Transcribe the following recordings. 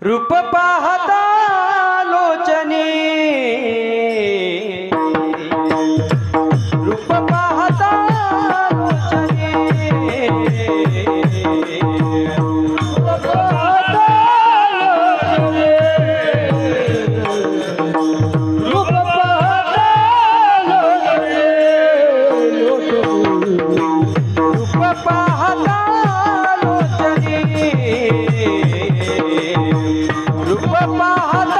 रूप पाहता लोचनी रूप पाहता लोचनी रूप पाहता लोचनी रूप पाहता लोचनी रूप पाहता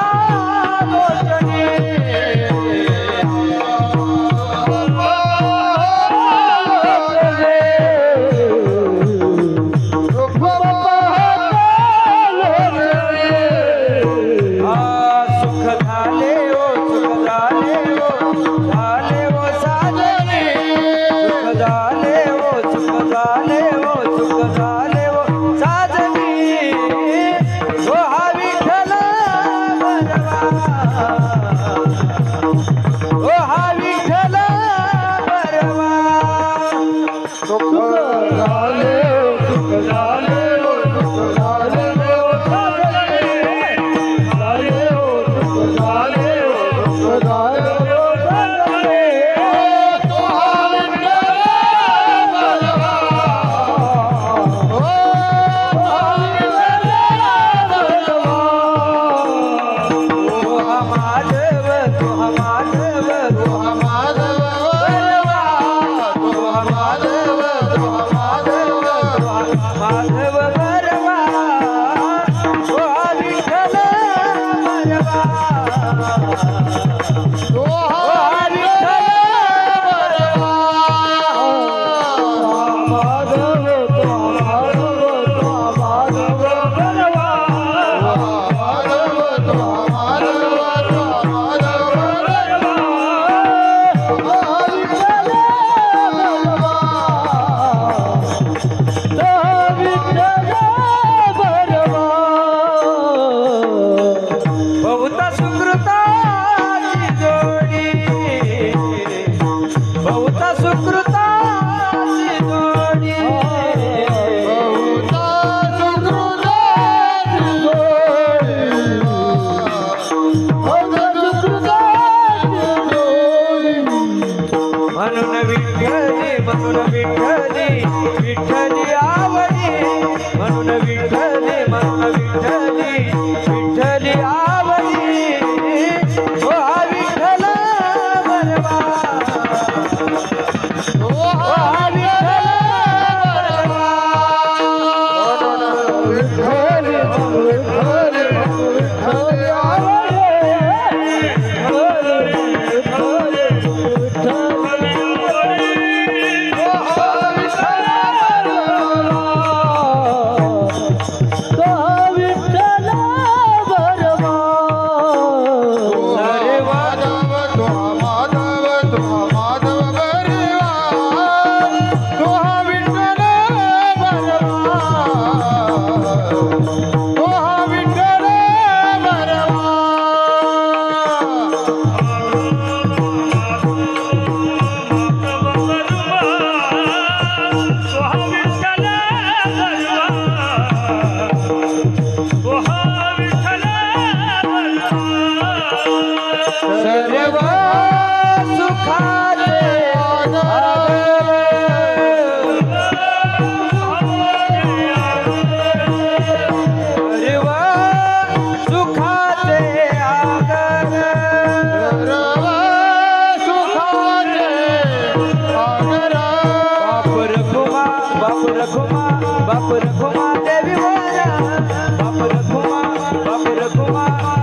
बाप रखुमा देवी वारा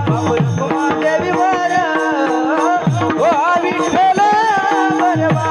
बाप रखुमा देवी वारा ओ विठ्ठल बरवा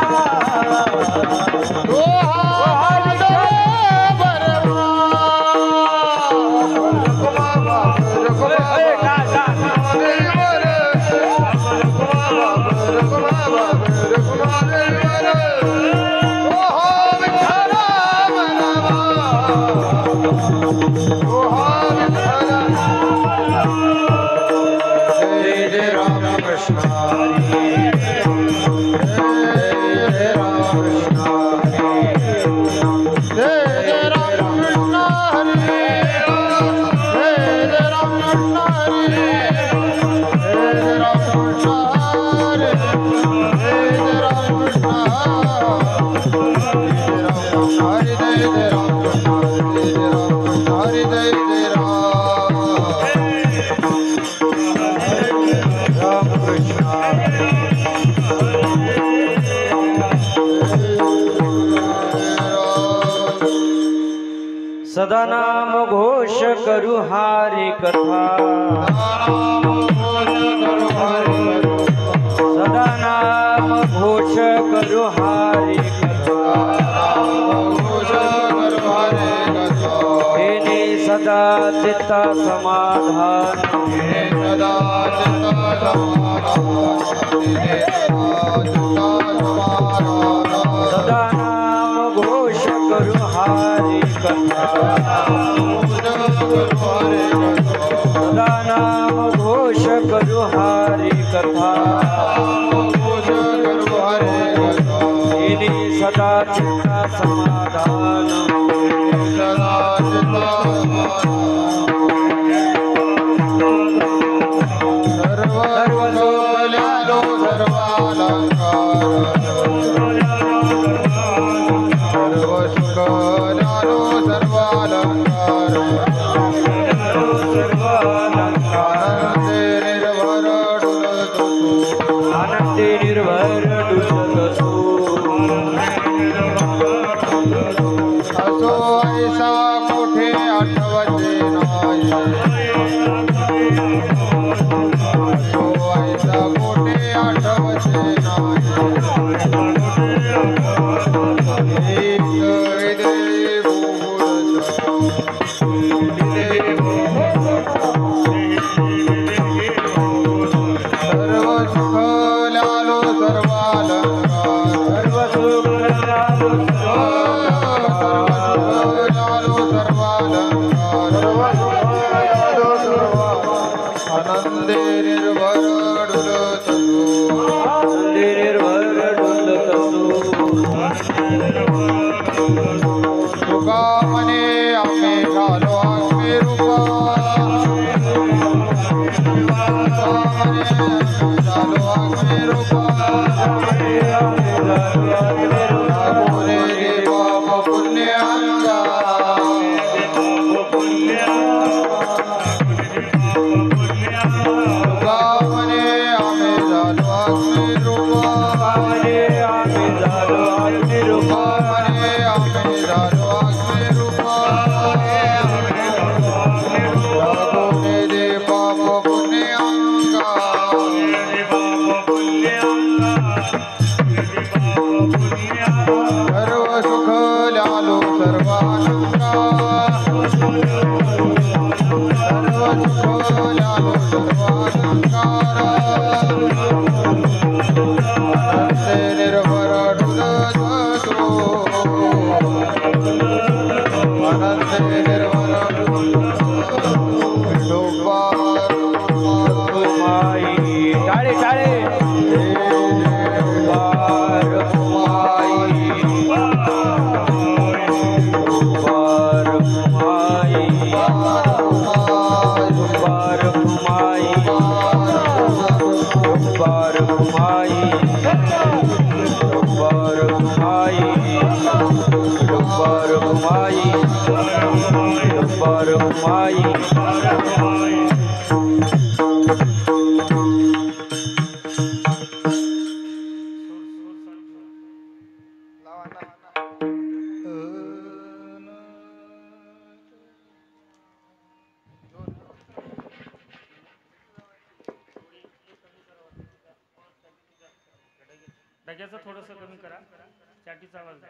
सदा नाम घोष करु हारी कथा सदा नाम घोष करु हारी कथा हेने सदा चित्ता समाधान सदा नाम घोष करु हारी कथा सदा नाम घोष करु हारी कथा इन्हीं सदा चित्ता समाधान आनंदे निर्भर डुलतो असो ऐसा कुठे आठवते नाही असो ऐसा कुठे आठवते नाही आनंदे निर्भर डुलतो तुका म्हणे आम्ही झालो आम्ही रूपा झालो आम्ही रूपा गोरे बाप पुण्यांगा सर्व सुख लालो सर्वानंदा सर्व सुख लालो सर्वानंदारा आनंदे निर्भर डुलतो आनंदे निर्भर डुलतो टाळे टाळे माई डग्याचं थोडंसं कमी करा, चाटीचा आवाज द्या.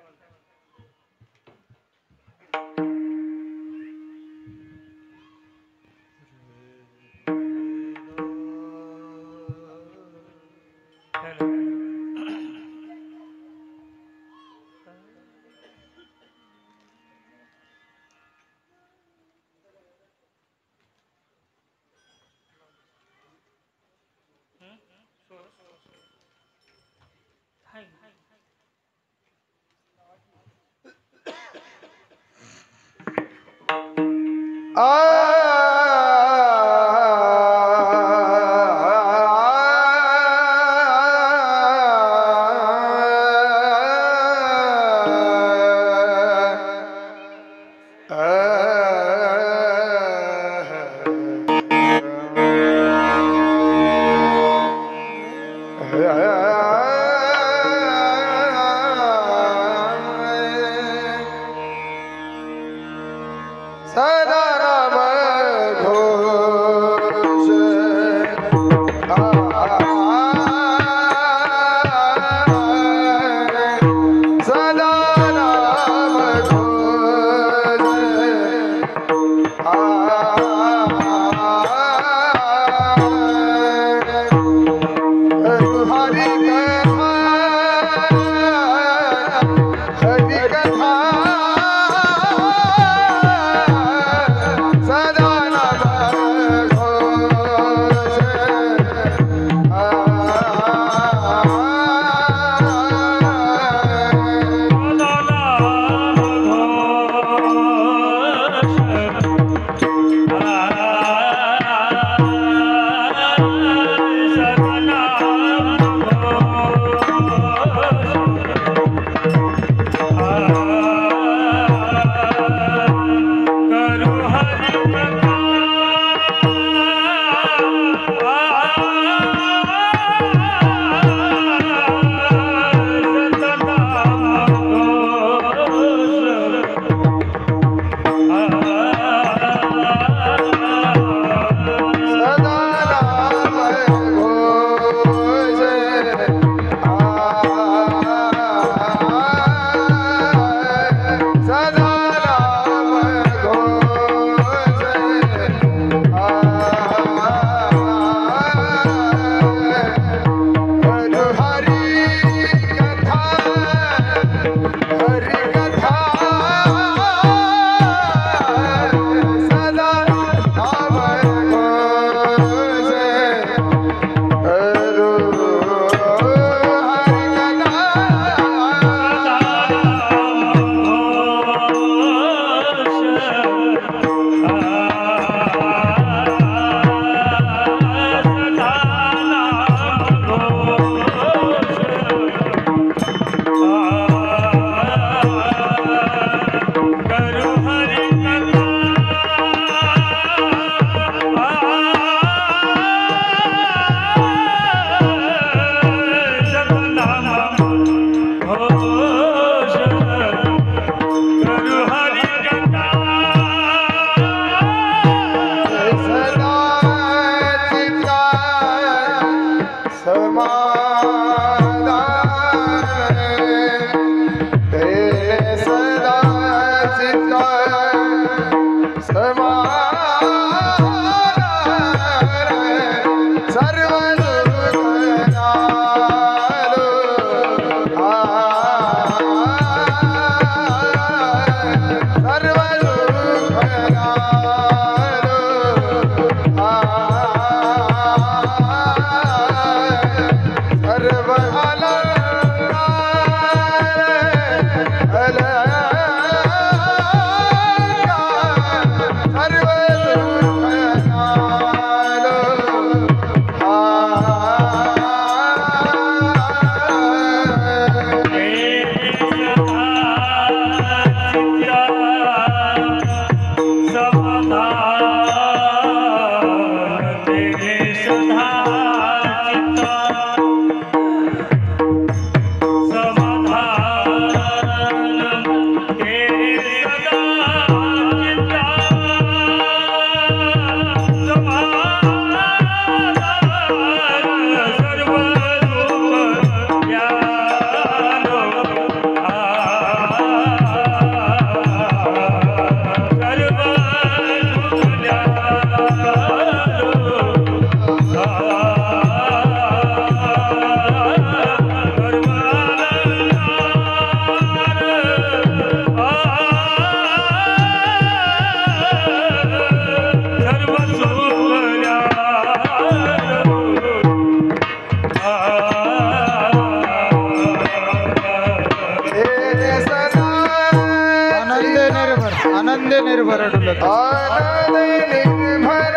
निर्भर डुलत आनंद निर्भर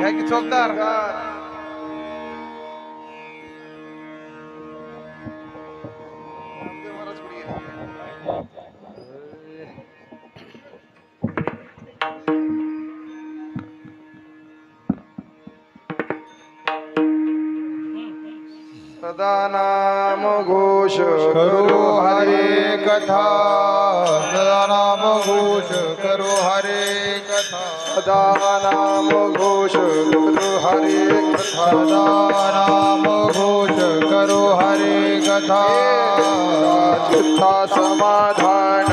घ्या की चौकदार सदा नाम घोष करो हरे कथा सदा नाम घोष करो हरे कथा सदा नाम घोष करो हरे कथा सदा नाम घोष करो हरे कथा चित्ता समाधान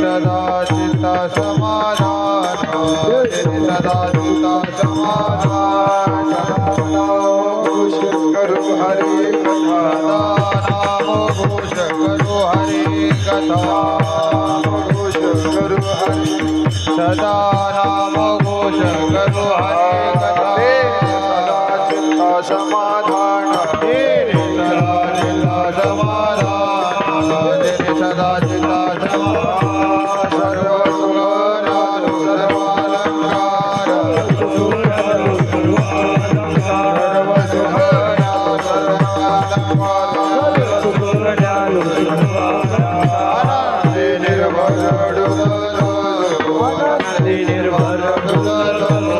सदा चित्ता समाधान सदा चित्ता समाधान घोष करो हरे कथा नाम घोष करो हरे कथा घोष करो हरे सदा नाम घोष करो हरे कथा सदा चित्ता समाधान सदा चित्ता समाधान सदा चित्ता समाधान सर्व सुख ज्ञान सर्वालंकार सर्व सुख ज्ञान आनंदे निर्भर डुललो आनंदे निर्भर डुललो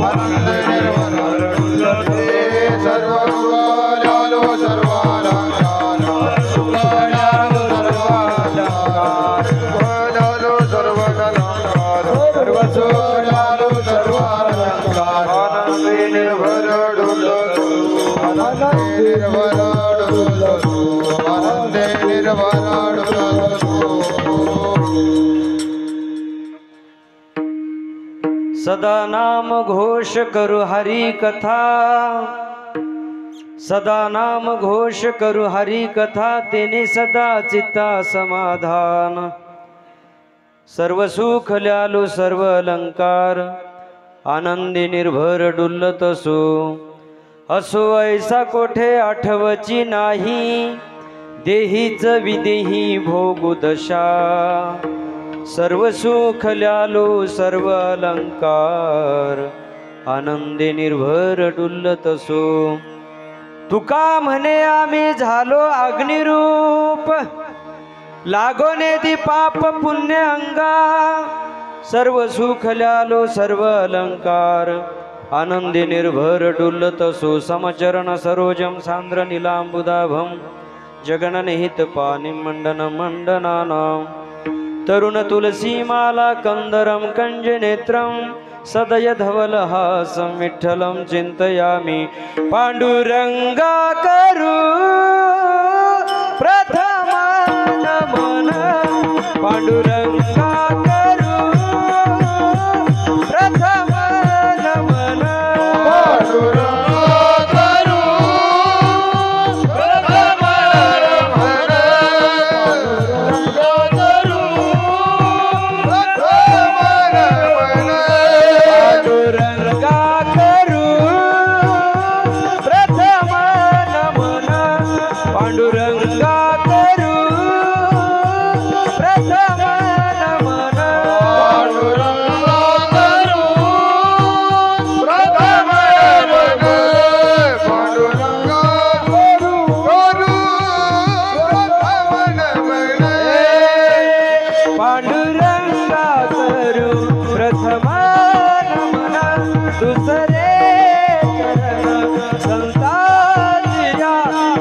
आनंदे निर्भर डुललो सर्व सुख ज्ञानो सर्वालंकार सुख ज्ञानो सर्वालंकार ज्ञानो सर्वकलाकार सर्व सुख ज्ञानो सर्वालंकार आनंदे निर्भर डुललो आनंदे निर्भर डुललो आनंदे निर्भर डुललो सदा नाम घोष करु हरि कथा सदा नाम घोष करु हरि कथा तेने सदा चित्ता समाधान सर्व सुख ल्यालो सर्व अलंकार आनंदी निर्भर डुल्लत असो ऐसा कोठे आठवची नाही देहीच विदेही भोगु दशा सर्व सुख ल्यालो सर्व अलंकार आनंदे निर्भर डुल्लत असो तुका म्हणे आम्ही झालो अग्निरूप लागोने दी पाप पुण्य अंगा सर्व सुख ल्यालो सर्व अलंकार आनंदे निर्भर डुल्लत असो समचरण सरोजम सांद्र नीलांबुदाभम जगननिहित पाणी मंडन मंडनानां तरुण तुलसी माला कंदरम कंज नेत्रम सदय धवलहासं विठ्ठलं चिंतयामि पांडुरंगा करू प्रथम नमन पांडुरंगा करू प्रथम नमन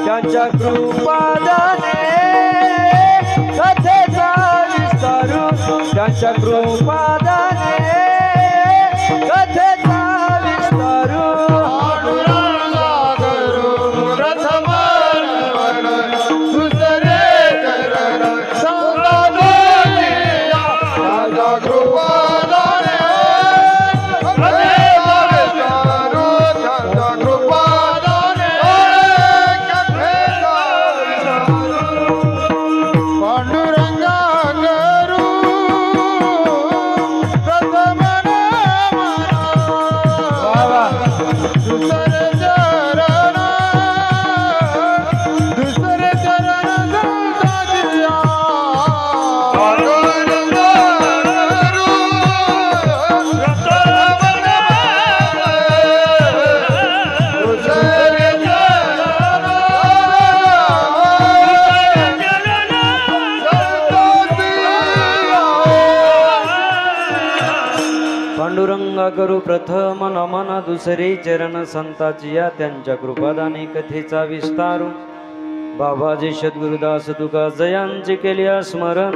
त्यांच्या कृपादाने कथेचा विस्तारू त्यांच्या कृपादाने कथेचा विस्तारू पांडुरंगा करू प्रथम नमन दुसरे चरण संताची या त्यांच्या कृपादाने कथेचा विस्तारू बाबाजी सद्गुरुदास तुका जयांचे केले स्मरण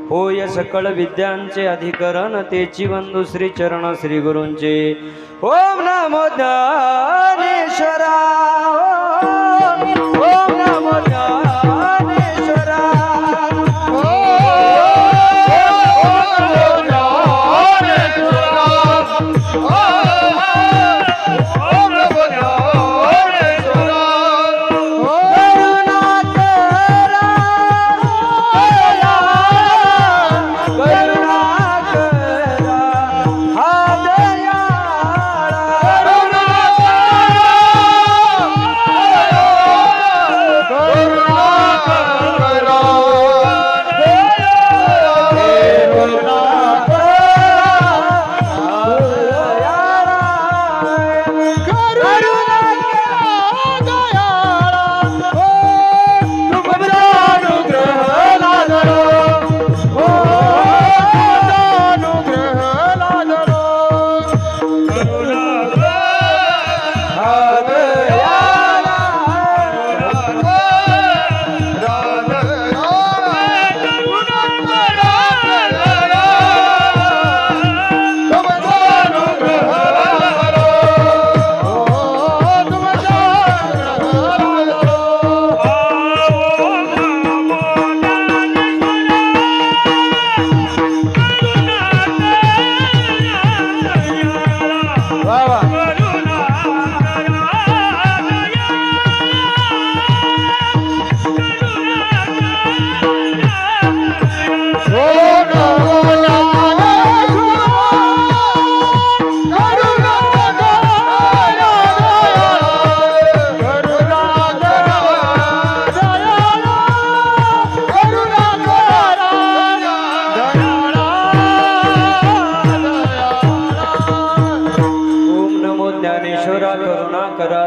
होय सकळ विद्यांचे अधिकरण तेची वंदू श्री चरण श्री गुरूंचे ओम नमो ज्ञानेश्वरा ओम नमो ज्ञानेश्वरा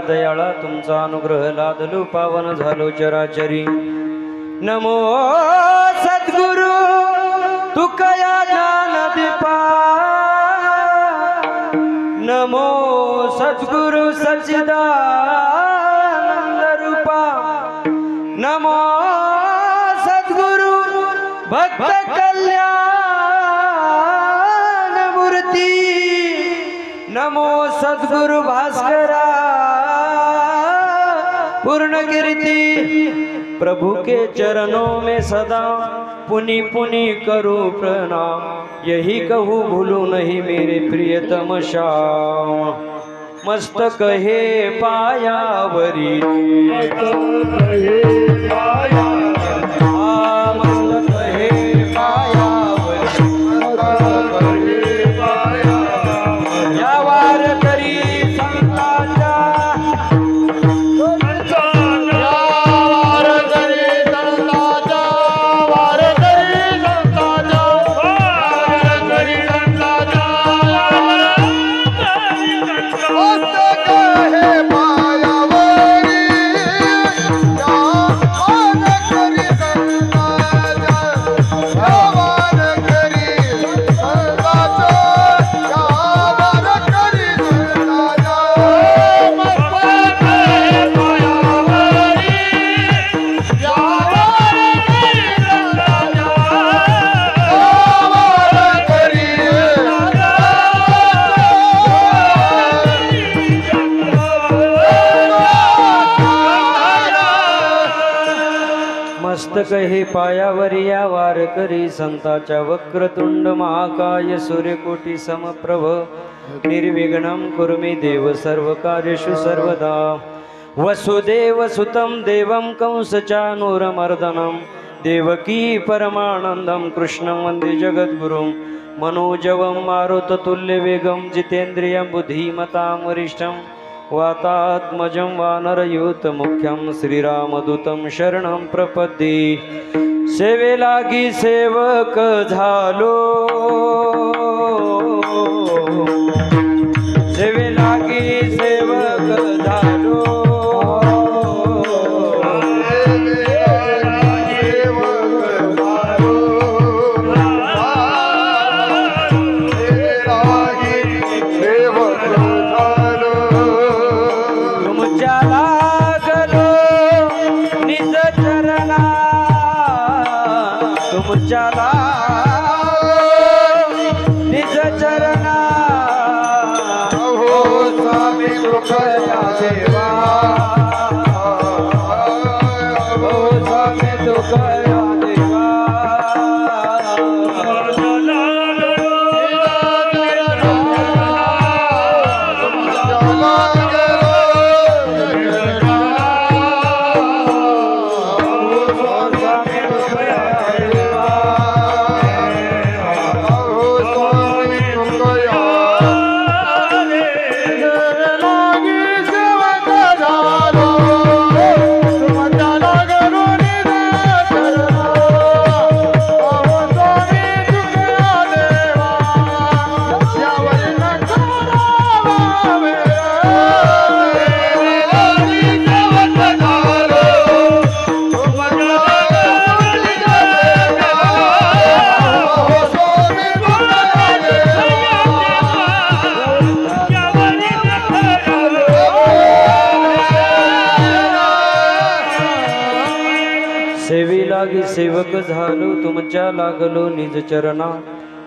दयाळा तुमचा अनुग्रह लादलो पावन झालो चराचरी नमो सद्गुरु तुकया ज्ञान दीपा नमो सद्गुरु सच्चिदानंद रूपा नमो सद्गुरु भक्त कल्याण मूर्ती नमो सद्गुरु भास्करा पूर्ण कीर्ति प्रभु के चरणों में सदा पुनि पुनि करो प्रणाम यही कहूँ भूलू नहीं मेरे प्रियतम श्याम मस्तक हे पायावरी मस्तक हे पायावरी मस्तक हे पायावरी या वारकरी संताच्या वक्रतुंड महाकाय सूर्यकोटी समप्रभ निर्विघ्नं कुरु मे देव सर्व कार्येषु सर्वदा वसुदेव सुतं देवं कंसचानूरमर्दनं देवकी परमानंदं कृष्णं वन्दे जगद्गुरुं मनोजवं मारुततुल्यवेगं जितेन्द्रियं बुद्धिमतां वरिष्ठं वातात्मजं वानरयूतमुख्यं श्रीरामदूतं शरणं प्रपद्ये सेवे लागी सेवक झालो सेवे लागी सेवक झालो तुमच्या निज चरणा हो स्वामी कृपया देवा हो स्वामी कृपया देवा सेवी लागी सेवक झालो तुमच्या लागलो निज चरणा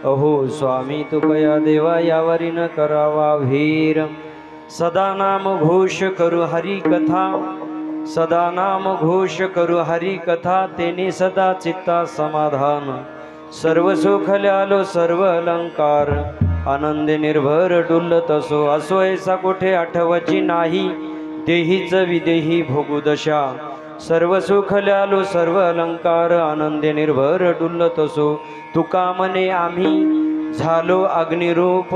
अहो स्वामी तुकया देवा यावरी न करावा वीर सदा नाम घोष करू हरी कथा सदा नाम घोष करू हरी कथा तेने सदा चित्ता समाधान सर्व सुख ल्यालो सर्व अलंकार आनंद निर्भर डुल्लत असो ऐसा कोठे आठवची नाही देहीच विदेही भोगू दशा सर्व सुख ल्यालो सर्व अलंकार आनंदे निर्भर डुल्लत असो तुका मने आम्ही झालो अग्निरूप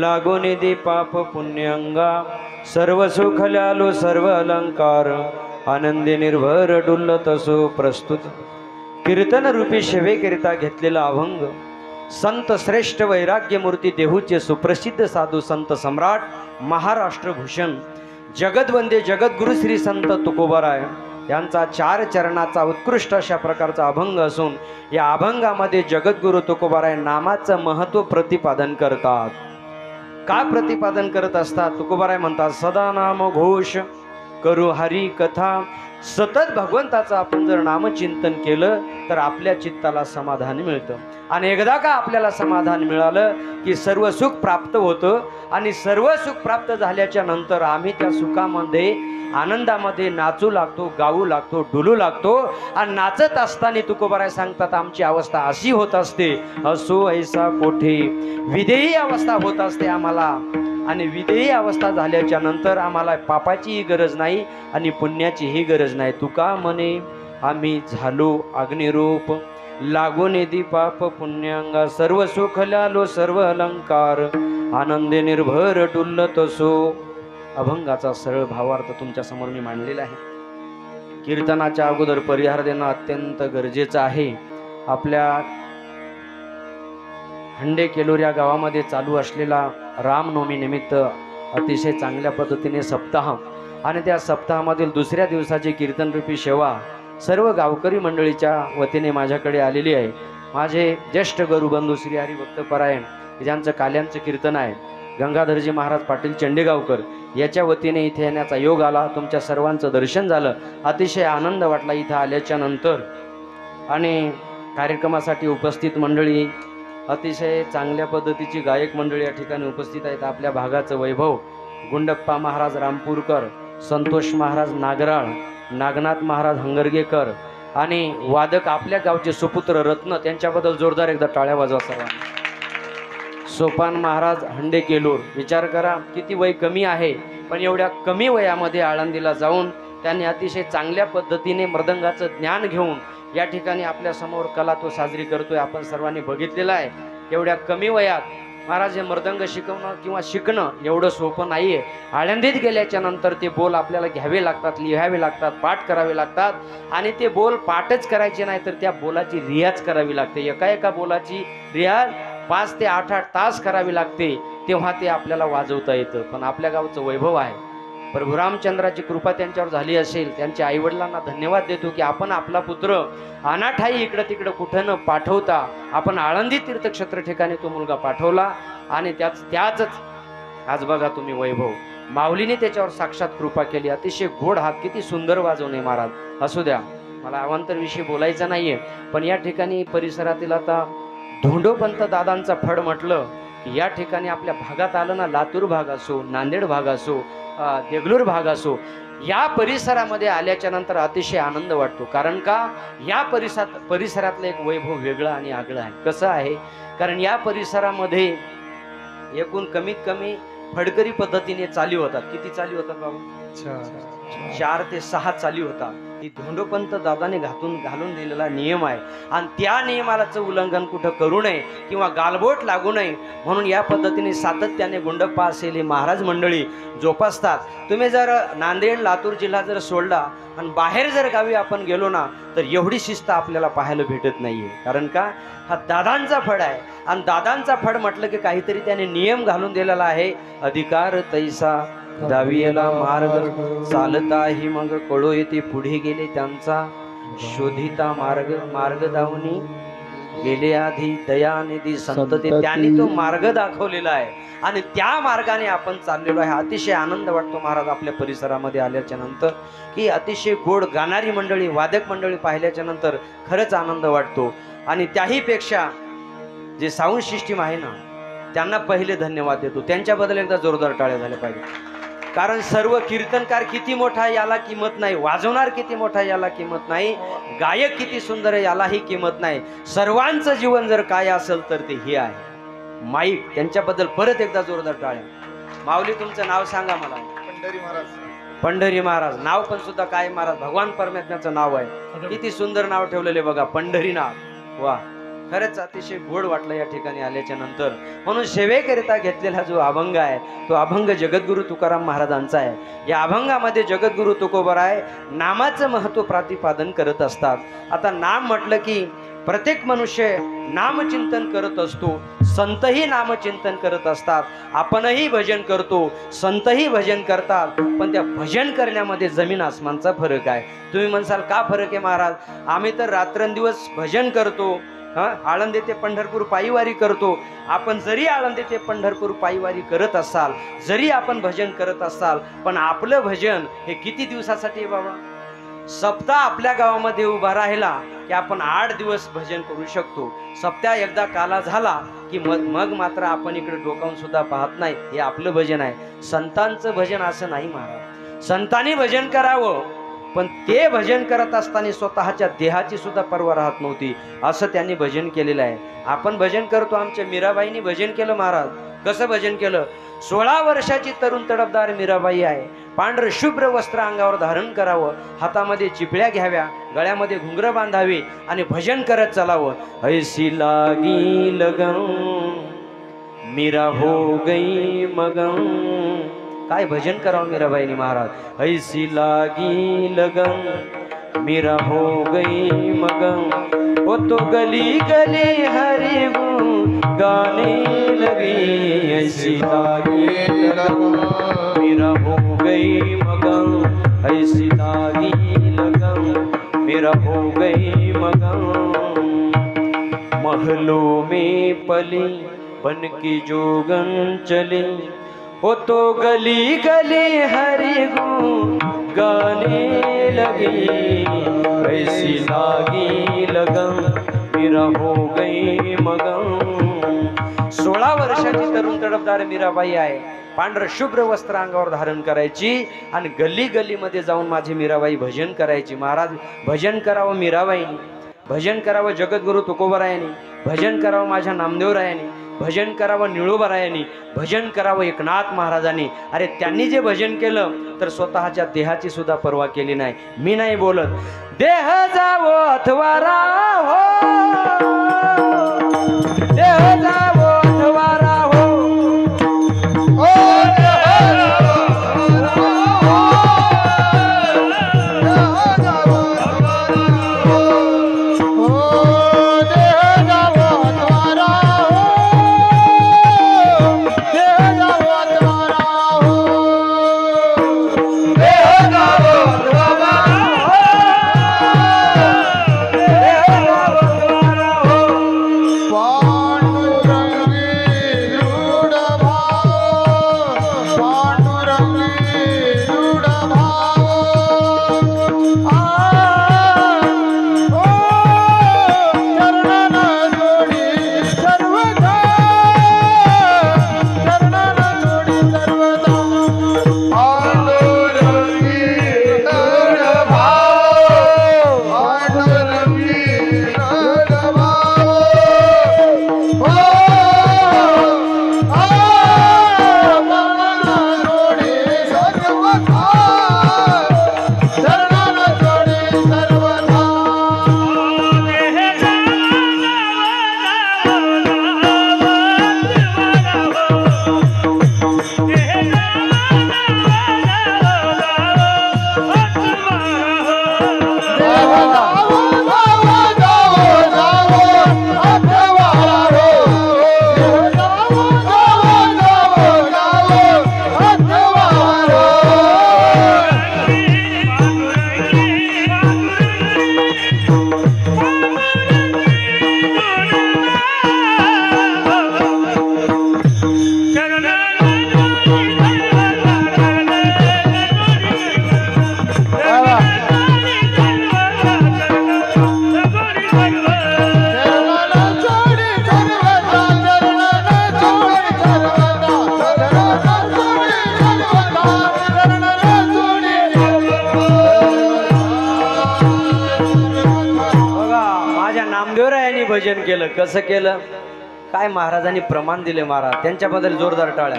लागोने दे पाप पुण्यंगा सर्व सुख ल्यालो सर्व अलंकार आनंदे निर्भर डुल्लत असो प्रस्तुत कीर्तन रूपी सेवेकरिता घेतलेला अभंग संत श्रेष्ठ वैराग्य मूर्ती देहूचे सुप्रसिद्ध साधू संत सम्राट महाराष्ट्र भूषण जगदवंदे जगद्गुरु श्री संत तुकोबाराय यांचा 4 चरणाचा उत्कृष्ट अशा प्रकारचा अभंग असून या अभंगामध्ये जगद्गुरु तुकोबाराय नामाचं महत्त्व प्रतिपादन करतात. का प्रतिपादन करत असतात? तुकोबाराय म्हणतात सदा नाम घोष करू हरी कथा. सतत भगवंताचं आपण जर नामचिंतन केलं तर आपल्या चित्ताला समाधान मिळतं आणि एकदा का आपल्याला समाधान मिळालं की सर्व सुख प्राप्त होतं आणि सर्व सुख प्राप्त झाल्याच्या नंतर आम्ही त्या सुखामध्ये आनंदामध्ये नाचू लागतो, गाऊ लागतो, डुलू लागतो आणि नाचत असताना तुकोबाराय सांगतात आमची अवस्था अशी होत असते असो ऐसा कोठे विदेही अवस्था होत असते आम्हाला आणि विदेही अवस्था झाल्याच्या नंतर आम्हाला पापाचीही गरज नाही आणि पुण्याचीही गरज नाही. तुका म्हणे आम्ही झालो अग्निरूप लागोने दी पाप पुण्यांगा सर्व सुख ल्यालो सर्व अलंकार आनंदे निर्भर डुल्लत असो. अभंगाचा सरळ भावार्थ तुमच्या समोर मी मांडलेला आहे. कीर्तनाच्या अगोदर परिहार देणं अत्यंत गरजेचं आहे. आपल्या हंडे केलोर या गावामध्ये चालू असलेला रामनवमी निमित्त अतिशय चांगल्या पद्धतीने सप्ताह आणि त्या सप्ताहामधील दुसऱ्या दिवसाची कीर्तनरूपी सेवा सर्व गावकरी मंडळीच्या वतीने माझ्याकडे आलेली आहे. माझे ज्येष्ठ गुरुबंधू श्री हरिभक्तपरायण ज्यांचं काल्यांचं कीर्तन आहे गंगाधरजी महाराज पाटील चंडेगावकर याच्या वतीने इथे येण्याचा योग आला. तुमच्या सर्वांचं दर्शन झालं, अतिशय आनंद वाटला इथं आल्याच्या नंतर. आणि कार्यक्रमासाठी उपस्थित मंडळी अतिशय चांगल्या पद्धतीची गायक मंडळी या ठिकाणी उपस्थित आहेत. आपल्या भागाचं वैभव गुंडप्पा महाराज रामपूरकर, संतोष महाराज नागराळ, नागनाथ महाराज हंगरगेकर, आणि वादक आपल्या गावचे सुपुत्र रत्न, त्यांच्याबद्दल जोरदार एकदा टाळ्या वाजवा सर्वांनी. सोपान महाराज हंडे केलूर, विचार करा किती वय कमी आहे, पण एवढ्या कमी वयामध्ये आळंदीला जाऊन त्यांनी अतिशय चांगल्या पद्धतीने मृदंगाचं ज्ञान घेऊन या ठिकाणी आपल्या समोर कला तो साजरी करतोय. आपण सर्वांनी बघितलेलं आहे. एवढ्या कमी वयात महाराज हे मृदंग शिकवणं किंवा शिकणं एवढं सोपं नाहीये. आळंदीत गेल्याच्या नंतर ते बोल आपल्याला घ्यावे लागतात, लिहावे लागतात, पाठ करावे लागतात. आणि ते बोल पाठच करायचे नाही तर त्या बोलाची रियाज करावी लागते. एका बोलाची रियाज 5 ते 8 तास करावी लागते, तेव्हा ते आपल्याला वाजवता येतं. पण आपल्या गावचं वैभव आहे. प्रभू रामचंद्राची कृपा त्यांच्यावर झाली असेल, त्यांच्या आईवडिलांना धन्यवाद देतो की आपण आपला पुत्र अनाठाई इकडं तिकडं कुठं न पाठवता आपण आळंदी तीर्थक्षेत्र ठिकाणी तो मुलगा पाठवला. आणि त्याच आज बघा तुम्ही वैभव, माऊलीने त्याच्यावर साक्षात कृपा केली. अतिशय गोड हात, किती सुंदर वाजवणे महाराज. असू द्या, मला अवांतर विषयी बोलायचं नाहीये, पण या ठिकाणी परिसरातील आता धोंडोपंत दादांचा फड म्हटलं की या ठिकाणी आपल्या भागात आलं ना, लातूर भाग असो, नांदेड भाग असो, देगलूर भाग असो, या परिसरामध्ये आल्याच्या नंतर अतिशय आनंद वाटतो. कारण का, या परिसरातलं एक वैभव वेगळं आणि आगळं आहे. कसं आहे, कारण या परिसरामध्ये एकूण कमीत कमी फडकरी पद्धतीने चाली होतात. किती चाली होतात बाबा? 4 ते 6 चाली होतात. ती धोंडोपंत दादाने घालून दिलेला नियम आहे. आणि त्या नियमाचं उल्लंघन कुठं करू नये किंवा गालबोट लागू नये म्हणून या पद्धतीने सातत्याने गुंडप्पा असेल हे महाराज मंडळी जोपासतात. तुम्ही जर नांदेड लातूर जिल्हा जर सोडला आणि बाहेर जर गावी आपण गेलो ना, तर एवढी शिस्त आपल्याला पाहायला भेटत नाहीये. कारण का, हा दादांचा फड आहे. आणि दादांचा फड म्हटलं की काहीतरी त्याने नियम घालून दिलेला आहे. अधिकार तैसा दावियेला मार्ग, चालताही मग कळो येते पुढे गेले त्यांचा शोधिता मार्ग दावणी गेले आधी दयानिधी संतती. त्यांनी तो मार्ग दाखवलेला आहे आणि त्या मार्गाने आपण चाललेलो आहे. अतिशय आनंद वाटतो महाराज आपल्या परिसरामध्ये आल्याच्या नंतर, की अतिशय गोड गाणारी मंडळी, वादक मंडळी पाहिल्याच्या नंतर खरंच आनंद वाटतो. आणि त्याही पेक्षा जे साऊंड सिस्टीम आहे ना, त्यांना पहिले धन्यवाद देतो. त्यांच्याबद्दल एकदा जोरदार टाळ्या झाल्या पाहिजे. कारण सर्व कीर्तनकार किती मोठा याला किंमत नाही, वाजवणार किती मोठा याला किंमत नाही, गायक किती सुंदर यालाही किंमत नाही. सर्वांचं जीवन जर काय असेल तर ते हे आहे माईक. त्यांच्याबद्दल परत एकदा जोरदार टाळ्या. माऊली तुमचं नाव सांगा मला. पंढरी महाराज. पंढरी महाराज. नाव पण सुद्धा काय महाराज, भगवान परमात्म्याचं नाव आहे. किती सुंदर नाव ठेवलेले बघा, पंढरीनाथ. वा, खरंच अतिशय गोड वाटलं या ठिकाणी आल्याच्या नंतर. म्हणून सेवेकरिता घेतलेला जो अभंग आहे तो अभंग जगद्गुरु तुकाराम महाराजांचा आहे. या अभंगामध्ये जगद्गुरु तुकोबराय नामाचं महत्व प्रतिपादन करत असतात. आता नाम म्हटलं की प्रत्येक मनुष्य नामचिंतन करत असतो. संतही नामचिंतन करत असतात. आपणही भजन करतो, संतही भजन करतात. पण त्या भजन करण्यामध्ये जमीन आसमानचा फरक आहे. तुम्ही म्हणसाल का फरक आहे महाराज? आम्ही तर रात्रंदिवस भजन करतो, आळंदी ते पंढरपूर पायीवारी करतो. आपण जरी आळंदी ते पंढरपूर पायीवारी करत असाल, जरी आपण भजन करत असाल, पण आपलं भजन हे किती दिवसासाठी आहे बाबा? सप्ताह आपल्या गावामध्ये उभा राहिला की आपण 8 दिवस भजन करू शकतो. सप्ताह एकदा काला झाला की मग मात्र आपण इकडे डोकावून सुद्धा पाहत नाही. हे आपलं भजन आहे. संतांचं भजन असं नाही महाराज. संतांनी भजन करावं, पण ते भजन करत असताना स्वतःच्या देहाची सुद्धा पर्वा राहत नव्हती. असं त्यांनी भजन केलेलं आहे. आपण भजन करतो. आमच्या मीराबाईंनी भजन केलं महाराज. कसं भजन केलं? 16 वर्षाची तरुण तडफदार मीराबाई आहे. पांढरं शुभ्र वस्त्र अंगावर धारण करावं, हातामध्ये चिपळ्या घ्याव्या, गळ्यामध्ये घुंगरं बांधावी आणि भजन करत चालावं. ऐसी लागी लगन मीरा हो गई मगन. काय भजन करावं मीराबाईनी महाराज. ऐसी लागी लगन मीरा हो गई मगन, वो तो गली गली हरि गुण गाने लगी. ऐसी लागी लगन मीरा हो गई मगन, ऐसी लागी लगन मीरा हो गई मगन. महलों में पली बन की जोगन चली, वो तो गली गली हरि गुण गाने लगी. ऐसी लागी लगन मेरा हो गई मगन. 16 वर्षाची तरुण भरून तडफदार मीराबाई आहे. पांढरं शुभ्र वस्त्र अंगावर धारण करायची आणि गल्ली गल्लीमध्ये जाऊन माझी मीराबाई भजन करायची. महाराज भजन करावं मीराबाईनी, भजन करावं जगद्गुरु तुकोबरायांनी, भजन करावं माझ्या नामदेवरायांनी, भजन करावं निळोबरायांनी, भजन करावं एकनाथ महाराजांनी. अरे त्यांनी जे भजन केलं तर स्वतःच्या देहाची सुद्धा पर्वा केली नाही. मी नाही बोलत देह जावो अथवा राहो, देह जावो अथवा राहो, भजन केलं. कसं केलं काय महाराजांनी प्रमाण दिले. महाराज त्यांच्याबद्दल जोरदार टाळ्या.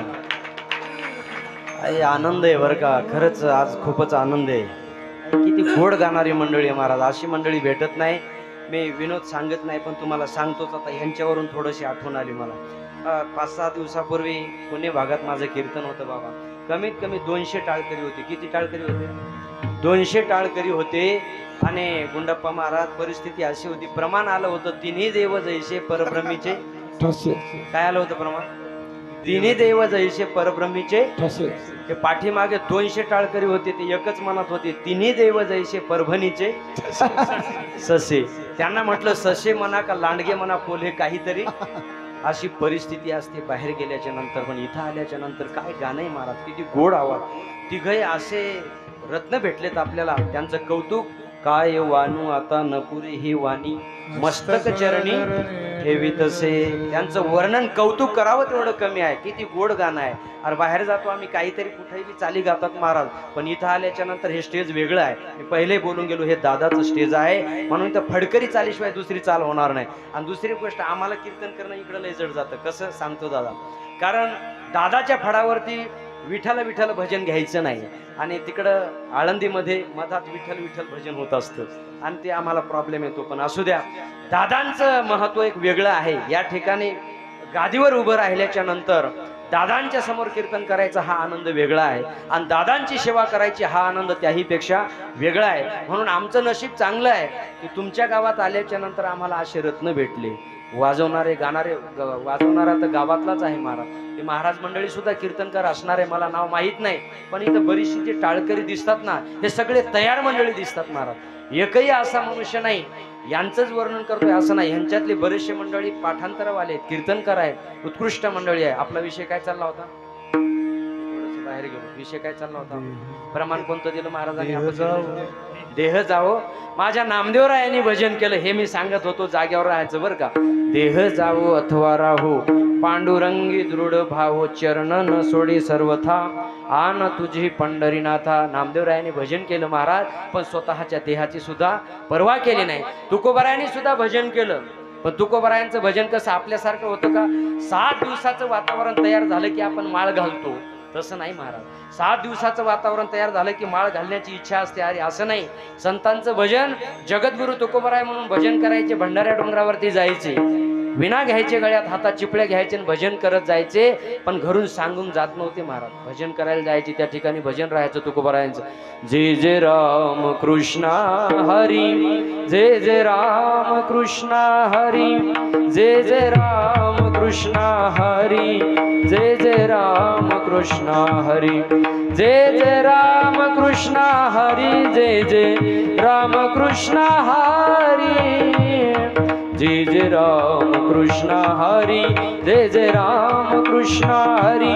आनंद आहे बरं का, खरंच आज खूपच आनंद आहे. किती गोड गाणारी मंडळी आहे महाराज, अशी मंडळी भेटत नाही. मी विनोद सांगत नाही पण तुम्हाला सांगतोच. आता ह्यांच्यावरून थोडीशी आठवण आली मला. 5-6 दिवसापूर्वी पुणे भागात माझं कीर्तन होतं बाबा. कमीत कमी 200 टाळकरी होते. किती टाळकरी होते? 200 टाळकरी होते. आणि गुंडप्पा महाराज परिस्थिती अशी होती, प्रमाण आलं होतं तिन्ही देव जैसे परब्रह्मीचे. काय आलं होतं प्रमाण? तिन्ही देव जैसे परब्रह्मीचे. ते पाठीमागे 200 टाळकरी होते. ते एकच म्हणत होते तिन्ही देव जैसे परभणीचे ससे. त्यांना म्हटलं ससे म्हणा का लांडगे म्हणा पोले काहीतरी. अशी परिस्थिती असते बाहेर गेल्याच्या नंतर. पण इथं आल्याच्या नंतर काय गाणं आहे महाराज, किती गोड आवाज. तिघही असे रत्न भेटलेत आपल्याला, त्यांचं कौतुक. काय वानू आता नपुरे ही वाणी, मस्तक चरणी ठेवी तसे. त्यांचं वर्णन कौतुक करावं तेवढं कमी आहे. किती गोड गाणं आहे. अरे बाहेर जातो आम्ही काहीतरी कुठेही चाली गातात महाराज, पण इथं आल्याच्या नंतर हे स्टेज वेगळं आहे. मी पहिले बोलून गेलो हे दादाचं स्टेज आहे म्हणून इथं फडकरी चालीशिवाय दुसरी चाल होणार नाही. आणि दुसरी गोष्ट आम्हाला कीर्तन करणं इकडं लय जड जातं. कसं सांगतो दादा, कारण दादाच्या फडावरती विठ्ठल विठ्ठल भजन घ्यायचं नाही आणि तिकडं आळंदीमध्ये मधात विठ्ठल विठ्ठल भजन होत असतं आणि ते आम्हाला प्रॉब्लेम येतो. पण असू द्या, दादांचं महत्व एक वेगळं आहे. या ठिकाणी गादीवर उभं राहिल्याच्या नंतर दादांच्या समोर कीर्तन करायचा हा आनंद वेगळा आहे आणि दादांची सेवा करायची हा आनंद त्याही पेक्षा वेगळा आहे. म्हणून आमचं नशीब चांगलं आहे की तुमच्या गावात आल्याच्या नंतर आम्हाला असे रत्न भेटले. वाजवणारे गाणारे, वाजवणारा तर गावातलाच आहे महाराज. ते महाराज मंडळी सुद्धा कीर्तनकार असणार आहे, मला नाव माहीत नाही. पण इथं बरीचशी जे टाळकरी दिसतात ना, हे सगळे तयार मंडळी दिसतात महाराज. एकही असा मनुष्य नाही यांचंच वर्णन करतोय असं नाही. ह्यांच्यातली बरेचसे मंडळी पाठांतरवाले आहेत, कीर्तनकार आहेत, उत्कृष्ट मंडळी आहे. आपला विषय काय चालला होता? बाहेर गेलो. विषय काय चालला होता? प्रमाण कोणतं दिलं महाराजांनी? देह जावो, माझ्या नामदेवरायांनी भजन केलं हे मी सांगत होतो, जाग्यावर राहायचं बरं का. देह जावो अथवा राहो, पांडुरंगी दृढ भावो, चरण न सोडी सर्वथा, आन तुझी पंढरीनाथा. नामदेवरायांनी भजन केलं महाराज, पण स्वतःच्या देहाची सुद्धा पर्वा केली नाही. तुकोबारायांनी सुद्धा भजन केलं, पण तुकोबारायांचं भजन कसं आपल्यासारखं होतं का? 7 दिवसाचं वातावरण तयार झालं की आपण माळ घालतो, तसं नाही महाराज. 7 दिवसाचं वातावरण तयार झालं की माळ घालण्याची इच्छा असते, अरे असं नाही. संतांचं भजन, जगद्गुरु तुकोबाराय म्हणून भजन करायचे, भंडाऱ्या डोंगरावरती जायचे, विना घ्यायचे, गळ्यात हातात चिपळ्या घ्यायचे आणि भजन करत जायचे, पण घरून सांगून जात नव्हते महाराज. भजन करायला जायचे, त्या ठिकाणी भजन राहायचं तुकोबारायांचं. जय जय राम कृष्ण हरी, जय जय राम कृष्ण हरी, जय जय राम कृष्ण हरी, जय जय राम कृष्ण हरी, जय जय राम कृष्ण हरी, जय जय राम कृष्ण हरी, जय जय राम कृष्ण हरी, जय जय राम कृष्ण हरी,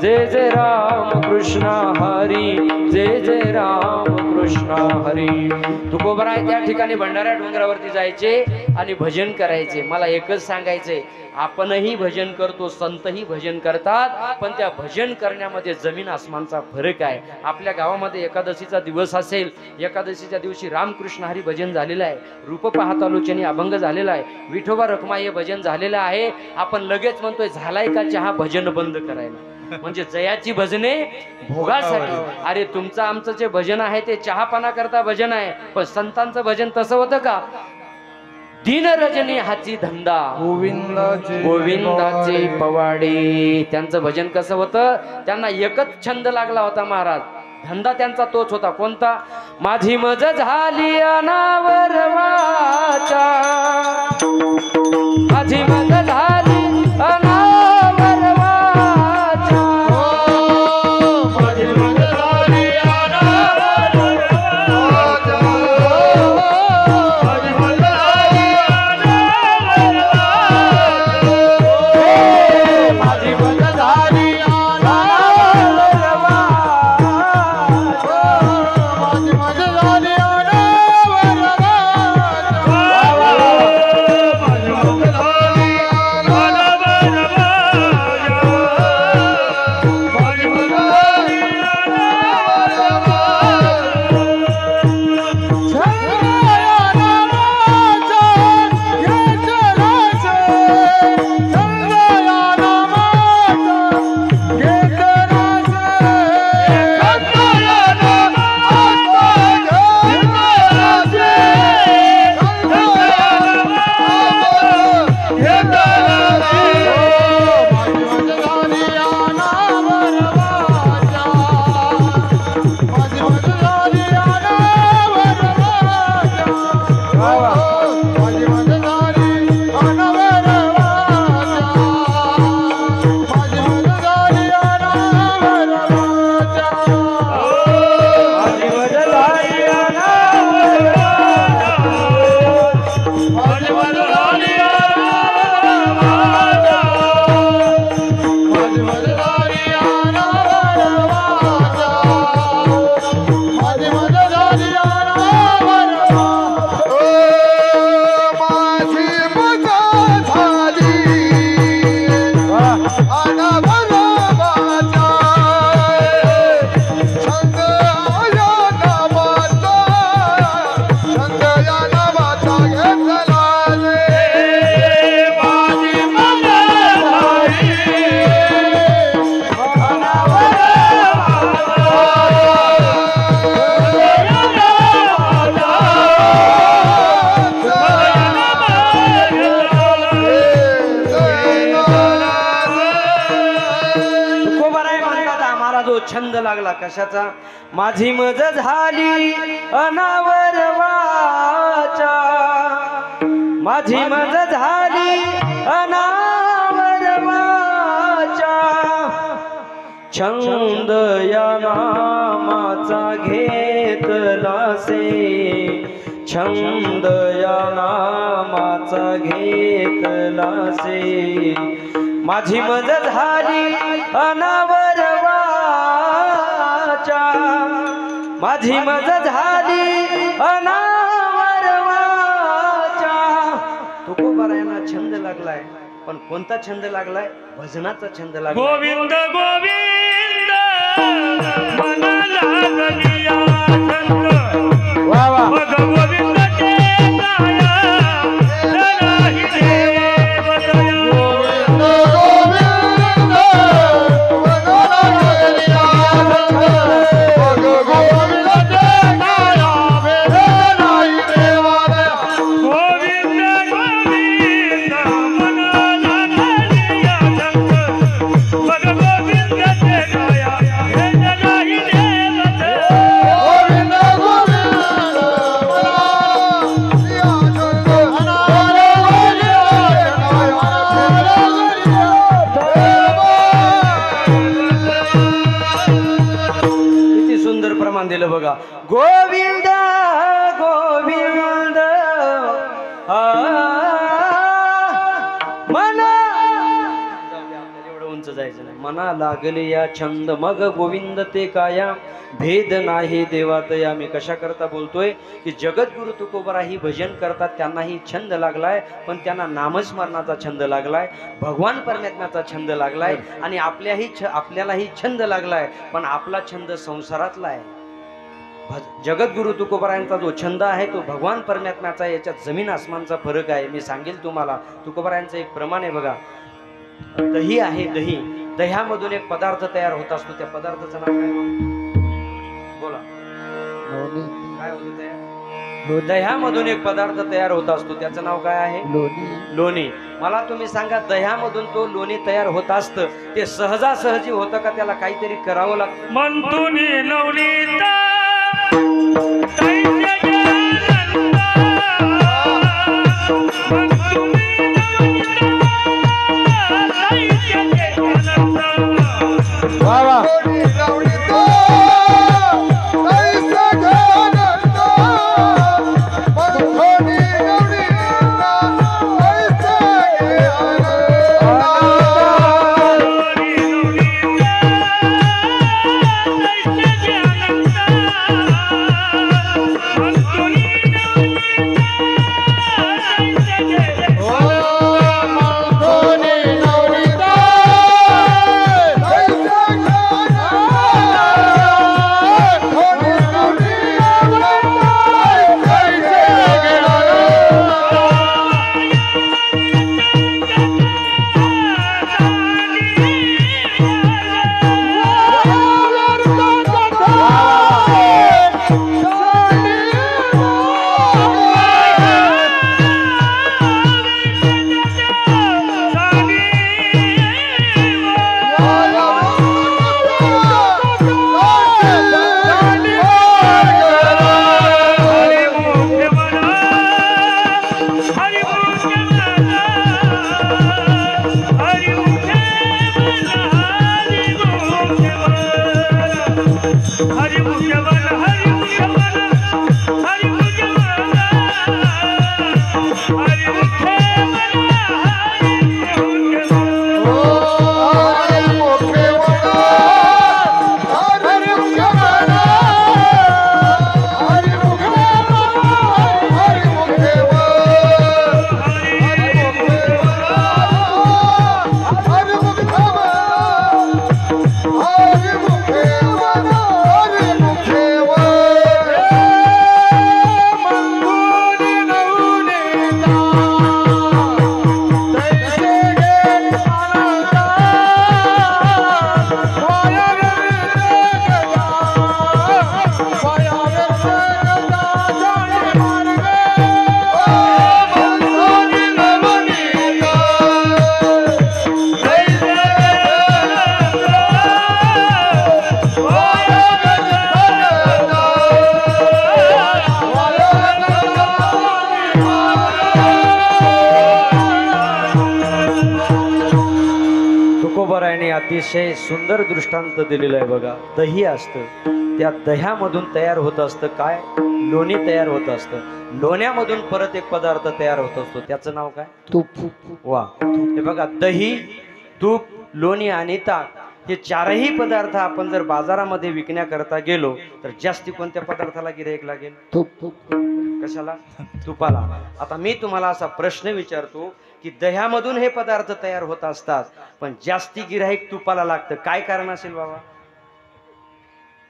जय जय राम कृष्ण हरी, जय जय राम कृष्ण हरी. तुकोबाराय त्या ठिकाणी भंडाऱ्या डोंगरावरती जायचे आणि भजन करायचे. मला एकच सांगायचंय, आपणही भजन करतो, संतही भजन करतात, पण त्या भजन करण्यामध्ये जमीन आसमानचा फरक आहे. आपल्या गावामध्ये एकादशीचा दिवस असेल, एकादशीच्या दिवशी रामकृष्ण हरी भजन झालेलं आहे, रूप पाहतालोचनी अभंग झालेला आहे, विठोबा रखुमाई हे भजन झालेलं आहे. आपण लगेच म्हणतोय झालाय का चहा, भजन बंद करायला. म्हणजे जयाची भजने भोगासाठी. अरे तुमचं आमचं जे भजन आहे ते चहापाना करता भजन आहे, पण संतांचं भजन तसं होतं का? दिन रजनी हाची धंदा, गोविंदाचे पवाडे. त्यांचं भजन कसं होतं? त्यांना एकच छंद लागला होता महाराज, धंदा त्यांचा तोच होता. कोणता? माझी मज झाली अनावर वाचा, माझी मज झाली अनावर वाचा, माझी मज झाली अनावर वाचा, माझी मज झाली अनावर वाचा, माझी मज झाली अनावर वाचा, माझी मज झाली अनावर छंद लागला कशाचा? माझी मज झाली अनावर वाचा, माझी मज झाली अनावर वाचा, छंद या नामाचा घेतलासे, छंद या नामाचा घेतलासे, माझी मज झाली अनावर वाचा, माझी मज झाली अनावरवाच्या. तुकोबारायांना छंद लागलाय, पण कोणता छंद लागलाय? भजनाचा छंद लागलाय. गोविंद गोविंद मना लागलिया छंद. वा वा मग गोविंद ते गाया नाही देवतया. गोविंद गोविंद मना लागलिया छंद. मग गोविंद ते गाया नाही देवतया. किती सुंदर प्रमाण दिलं बघा. गोविंद गोविंद मना एवढं उंच जायचं नाही. मना लागले या छंद मग गोविंद ते काया भेद नाही देवात या. मी कशा करता बोलतोय की जगद्गुरु तुकोबाराही भजन करतात, त्यांनाही छंद लागलाय, पण त्यांना नामस्मरणाचा छंद लागलाय, भगवान परमात्म्याचा छंद लागलाय, आणि आपल्यालाही छंद लागलाय, पण आपला छंद संसारातला आहे. जगद्गुरु तुकोबारायांचा जो छंद आहे तो भगवान परमात्म्याचा. याच्यात जमीन आसमानचा फरक आहे. मी सांगेल तुम्हाला. तुकोबारायांचं एक प्रमाण आहे बघा. दही आहे, दही. दह्यामधून एक पदार्थ तयार होत असतो. त्या पदार्थाचं नाव काय? बोला काय होतं तयार? दह्यामधून एक पदार्थ तयार होत असतो. त्याचं नाव काय आहे? लोणी. मला तुम्ही सांगा, दह्यामधून तो लोणी तयार होत असतं, ते सहजासहजी होतं का? त्याला काहीतरी करावं लागतं. मंतुनी नवनीता तैसे ज्ञानंदा. मंतुनी नवनीता तैसे ज्ञानंदा. वा वा अतिशय सुंदर दृष्टांत दिलेलं आहे बघा. दही असतं, त्या दह्यामधून तयार होत असतं काय? लोणी तयार होत असतं. लोण्यामधून परत एक पदार्थ तयार होत असतो, त्याचं नाव काय? तूप. वा, हे बघा, दही, तूप, लोणी आणि ताक हे चारही पदार्थ आपण जर बाजारामध्ये विकण्याकरता गेलो तर जास्ती कोणत्या पदार्थाला गिऱ्हाईक लागेल? कशाला? तुपाला. आता मी तुम्हाला असा प्रश्न विचारतो की दह्यामधून हे पदार्थ तयार होत असतात पण जास्ती गिऱ्हाईक तुपाला लागतं, काय कारण असेल बाबा?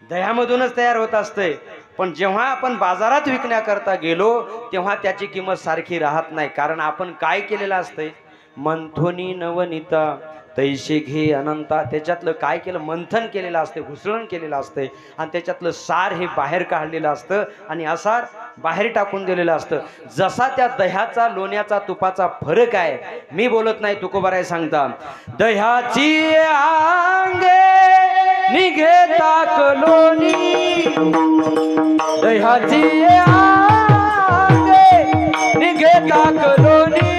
दह्यामधूनच तयार होत असते पण जेव्हा आपण बाजारात विकण्याकरता गेलो तेव्हा त्याची किंमत सारखी राहत नाही. कारण आपण काय केलेलं असतंय? मंथोनी नवनीता तैसे घे अनंता. त्याच्यातलं काय केलं? मंथन केलेलं असते, घुसळण केलेलं असते आणि त्याच्यातलं सार हे बाहेर काढलेलं असतं आणि असार बाहेर टाकून दिलेलं असतं. जसा त्या दह्याचा लोण्याचा तुपाचा फरक आहे. मी बोलत नाही, तुकोबाराय सांगता, दह्याची आंगे निघेता कलोनी, दह्याची आंगे निघेता कलोनी,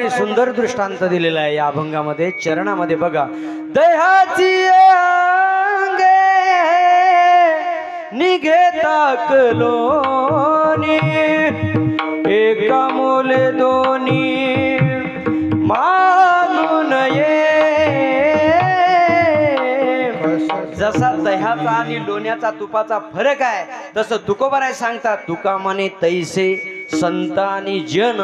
सुंदर दृष्टांत दिलेला आहे या अभंगामध्ये. चरणामध्ये बघा, दह्याची आंगे निघेता कलोनी, एका मोले दोन्ही मागून ये. जसा दह्याचा आणि लोण्याचा तुपाचा फरक आहे तसं तुकोबाराय सांगतात, तुका म्हणे तैसे संत आणि जन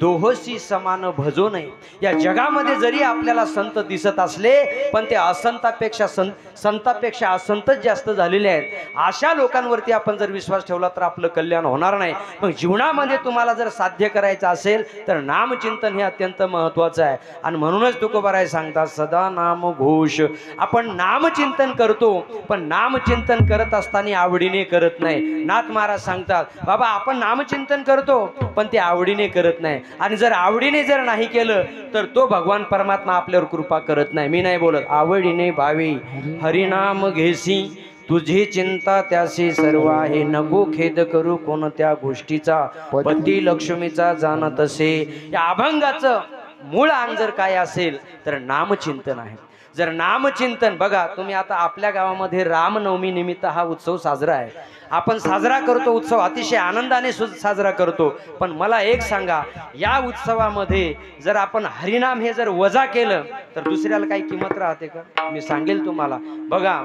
दोहोसी समान भजो नये. या जगामध्ये जरी आपल्याला संत दिसत असले पण ते असंतापेक्षा संतापेक्षा असंतच जास्त झालेले आहेत. अशा लोकांवरती आपण जर विश्वास ठेवला तर आपलं कल्याण होणार नाही. मग जीवनामध्ये तुम्हाला जर साध्य करायचं असेल तर नामचिंतन हे अत्यंत महत्वाचं आहे. आणि म्हणूनच तुकोबाराय सांगतात, सदा नाम घोष. आपण नामचिंतन करतो पण नामचिंतन करत असताना आवडीने करत नाही. नाथ महाराज सांगतात, बाबा आपण नामचिंतन करतो पण ते आवडीने करत नाही. आणि जर आवडीने जर नाही केलं तर तो भगवान परमात्मा आपल्यावर कृपा करत नाही. मी नाही बोलत, आवडीने भावी हरिनाम घेसी, तुझी चिंता त्याशी सर्व आहे, नको खेद करू कोणत्या गोष्टीचा, पती लक्ष्मीचा जाणत असे. या अभंगाचं मूळ अंग जर काय असेल तर नामचिंतन आहे. जर नामचिंतन, बघा तुम्ही आता आपल्या गावामध्ये रामनवमी निमित्त हा उत्सव साजरा आहे. आपण साजरा करतो, उत्सव अतिशय आनंदाने साजरा करतो. पण मला एक सांगा, या उत्सवामध्ये जर आपण हरिनाम हे जर वजा केलं तर दुसऱ्याला काही किंमत राहते का? मी सांगेल तुम्हाला. बघा,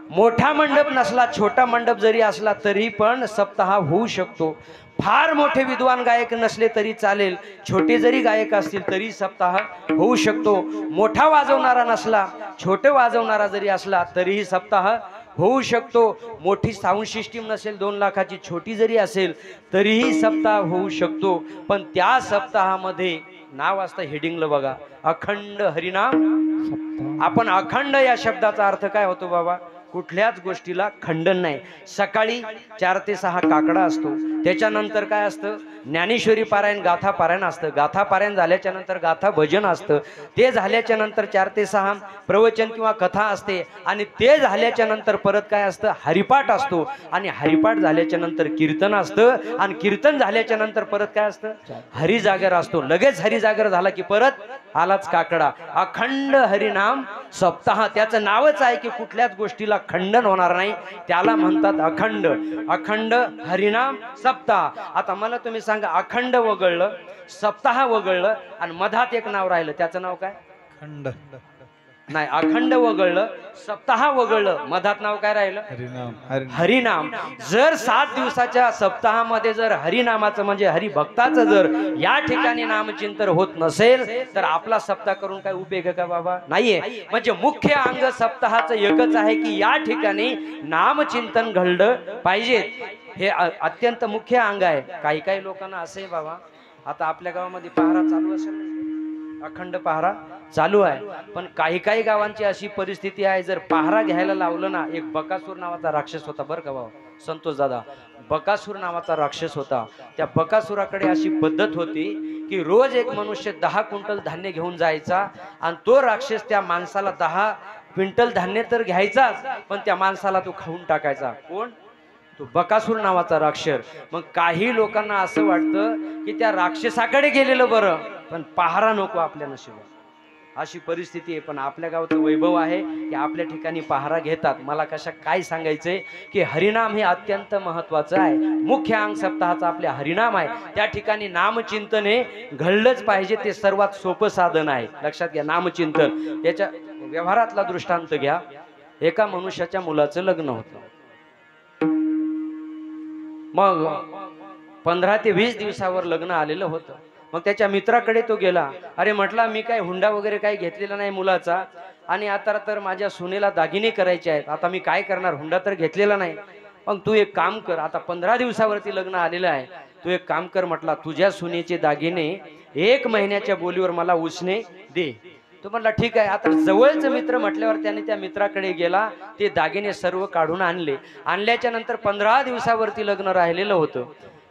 मोठा मंडप नसला, छोटा मंडप जरी असला तरी पण सप्ताह होऊ शकतो. फार मोठे विद्वान गायक नसले तरी चालेल, छोटे जरी गायक असतील तरी सप्ताह होऊ शकतो. मोठा वाजवणारा नसला, छोटे वाजवणारा जरी असला तरीही सप्ताह होऊ शकतो. मोठी साऊंड सिस्टीम नसेल, 2 लाखाची छोटी जरी असेल तरीही सप्ताह होऊ शकतो. पण त्या सप्ताहामध्ये नाव असतं हेडिंगला बघा, अखंड हरिनाम. आपण अखंड या शब्दाचा अर्थ काय होतो बाबा? कुठल्याच गोष्टीला खंडन नाही. सकाळी 4 ते 6 काकडा असतो, त्याच्यानंतर काय असतं? ज्ञानेश्वरी पारायण, गाथा पारायण असतं. गाथा पारायण झाल्याच्या नंतर गाथा भजन असतं. ते झाल्याच्या नंतर 4 ते 6 प्रवचन किंवा कथा असते. आणि ते झाल्याच्या नंतर परत काय असतं? हरिपाठ असतो. आणि हरिपाठ झाल्याच्या नंतर कीर्तन असतं. आणि कीर्तन झाल्याच्या नंतर परत काय असतं? हरिजागर असतो. लगेच हरिजागर झाला की परत आलाच काकडा. अखंड हरिनाम सप्ताह, त्याचं नावच आहे की कुठल्याच गोष्टीला खंडन होणार नाही, त्याला म्हणतात अखंड. अखंड हरिनाम सप्ताह. आता मला तुम्ही सांगा, अखंड वगळलं, सप्ताह वगळलं आणि मधात एक नाव राहिलं, त्याचं नाव काय? खंड. नाही, अखंड वगळलं, सप्ताह वगळलं, मधात नाव काय राहिलं? हरिनाम. जर 7 दिवसाच्या सप्ताहामध्ये जर हरिनामाचं म्हणजे हरिभक्ताचं जर या ठिकाणी नामचिंतन होत नसेल तर आपला सप्ताह करून काय उपयोग आहे का बाबा? नाहीये. म्हणजे मुख्य अंग सप्ताहाचं एकच आहे की या ठिकाणी नामचिंतन घडलं पाहिजे. हे अत्यंत मुख्य अंग आहे. काही काही लोकांना असं आहे बाबा, आता आपल्या गावामध्ये पहारा चालू असेल, अखंड पहारा चालू आहे, पण काही काही गावांची अशी परिस्थिती आहे, जर पहारा घ्यायला लावलं ना, एक बकासूर नावाचा राक्षस होता बरं का भाऊ संतोष दादा, बकासूर नावाचा राक्षस होता. त्या बकासुराकडे अशी पद्धत होती की रोज एक मनुष्य 10 क्विंटल धान्य घेऊन जायचा आणि तो राक्षस त्या माणसाला 10 क्विंटल धान्य तर घ्यायचाच, पण त्या माणसाला तो खाऊन टाकायचा. कोण? तो बकासूर नावाचा राक्षस. मग काही लोकांना असं वाटतं की त्या राक्षसाकडे गेलेलं बरं, पण पहारा नको आपल्या नशिबात. अशी परिस्थिती आहे. पण आपल्या गावचं वैभव आहे की आपल्या ठिकाणी पहारा घेतात. मला कशा काय सांगायचंय की हरिनाम हे अत्यंत महत्वाचं आहे. मुख्य अंग सप्ताहाचा आपल्या हरिनाम आहे. त्या ठिकाणी नामचिंतन हे घडलंच पाहिजे. ते सर्वात सोपं साधन आहे. लक्षात घ्या, नामचिंतन. त्याच्या व्यवहारातला दृष्टांत घ्या. एका मनुष्याच्या मुलाचं लग्न होतं. मग 15 ते 20 दिवसावर लग्न आलेलं होतं. मग त्याच्या मित्राकडे तो गेला. अरे म्हटला, मी काय हुंडा वगैरे काही घेतलेला नाही मुलाचा, आणि आता तर माझ्या सुनेला दागिने करायचे आहेत. आता मी काय करणार, हुंडा तर घेतलेला नाही. मग तू एक काम कर, आता 15 दिवसावरती लग्न आलेलं आहे, तू एक काम कर म्हटला, तुझ्या सुनेचे दागिने 1 महिन्याच्या बोलीवर मला उसने दे. तो म्हटला ठीक आहे. आता जवळचं मित्र म्हटल्यावर त्याने त्या मित्राकडे गेला, ते दागिने सर्व काढून आणले. आणल्याच्या नंतर 15 दिवसावरती लग्न राहिलेलं होतं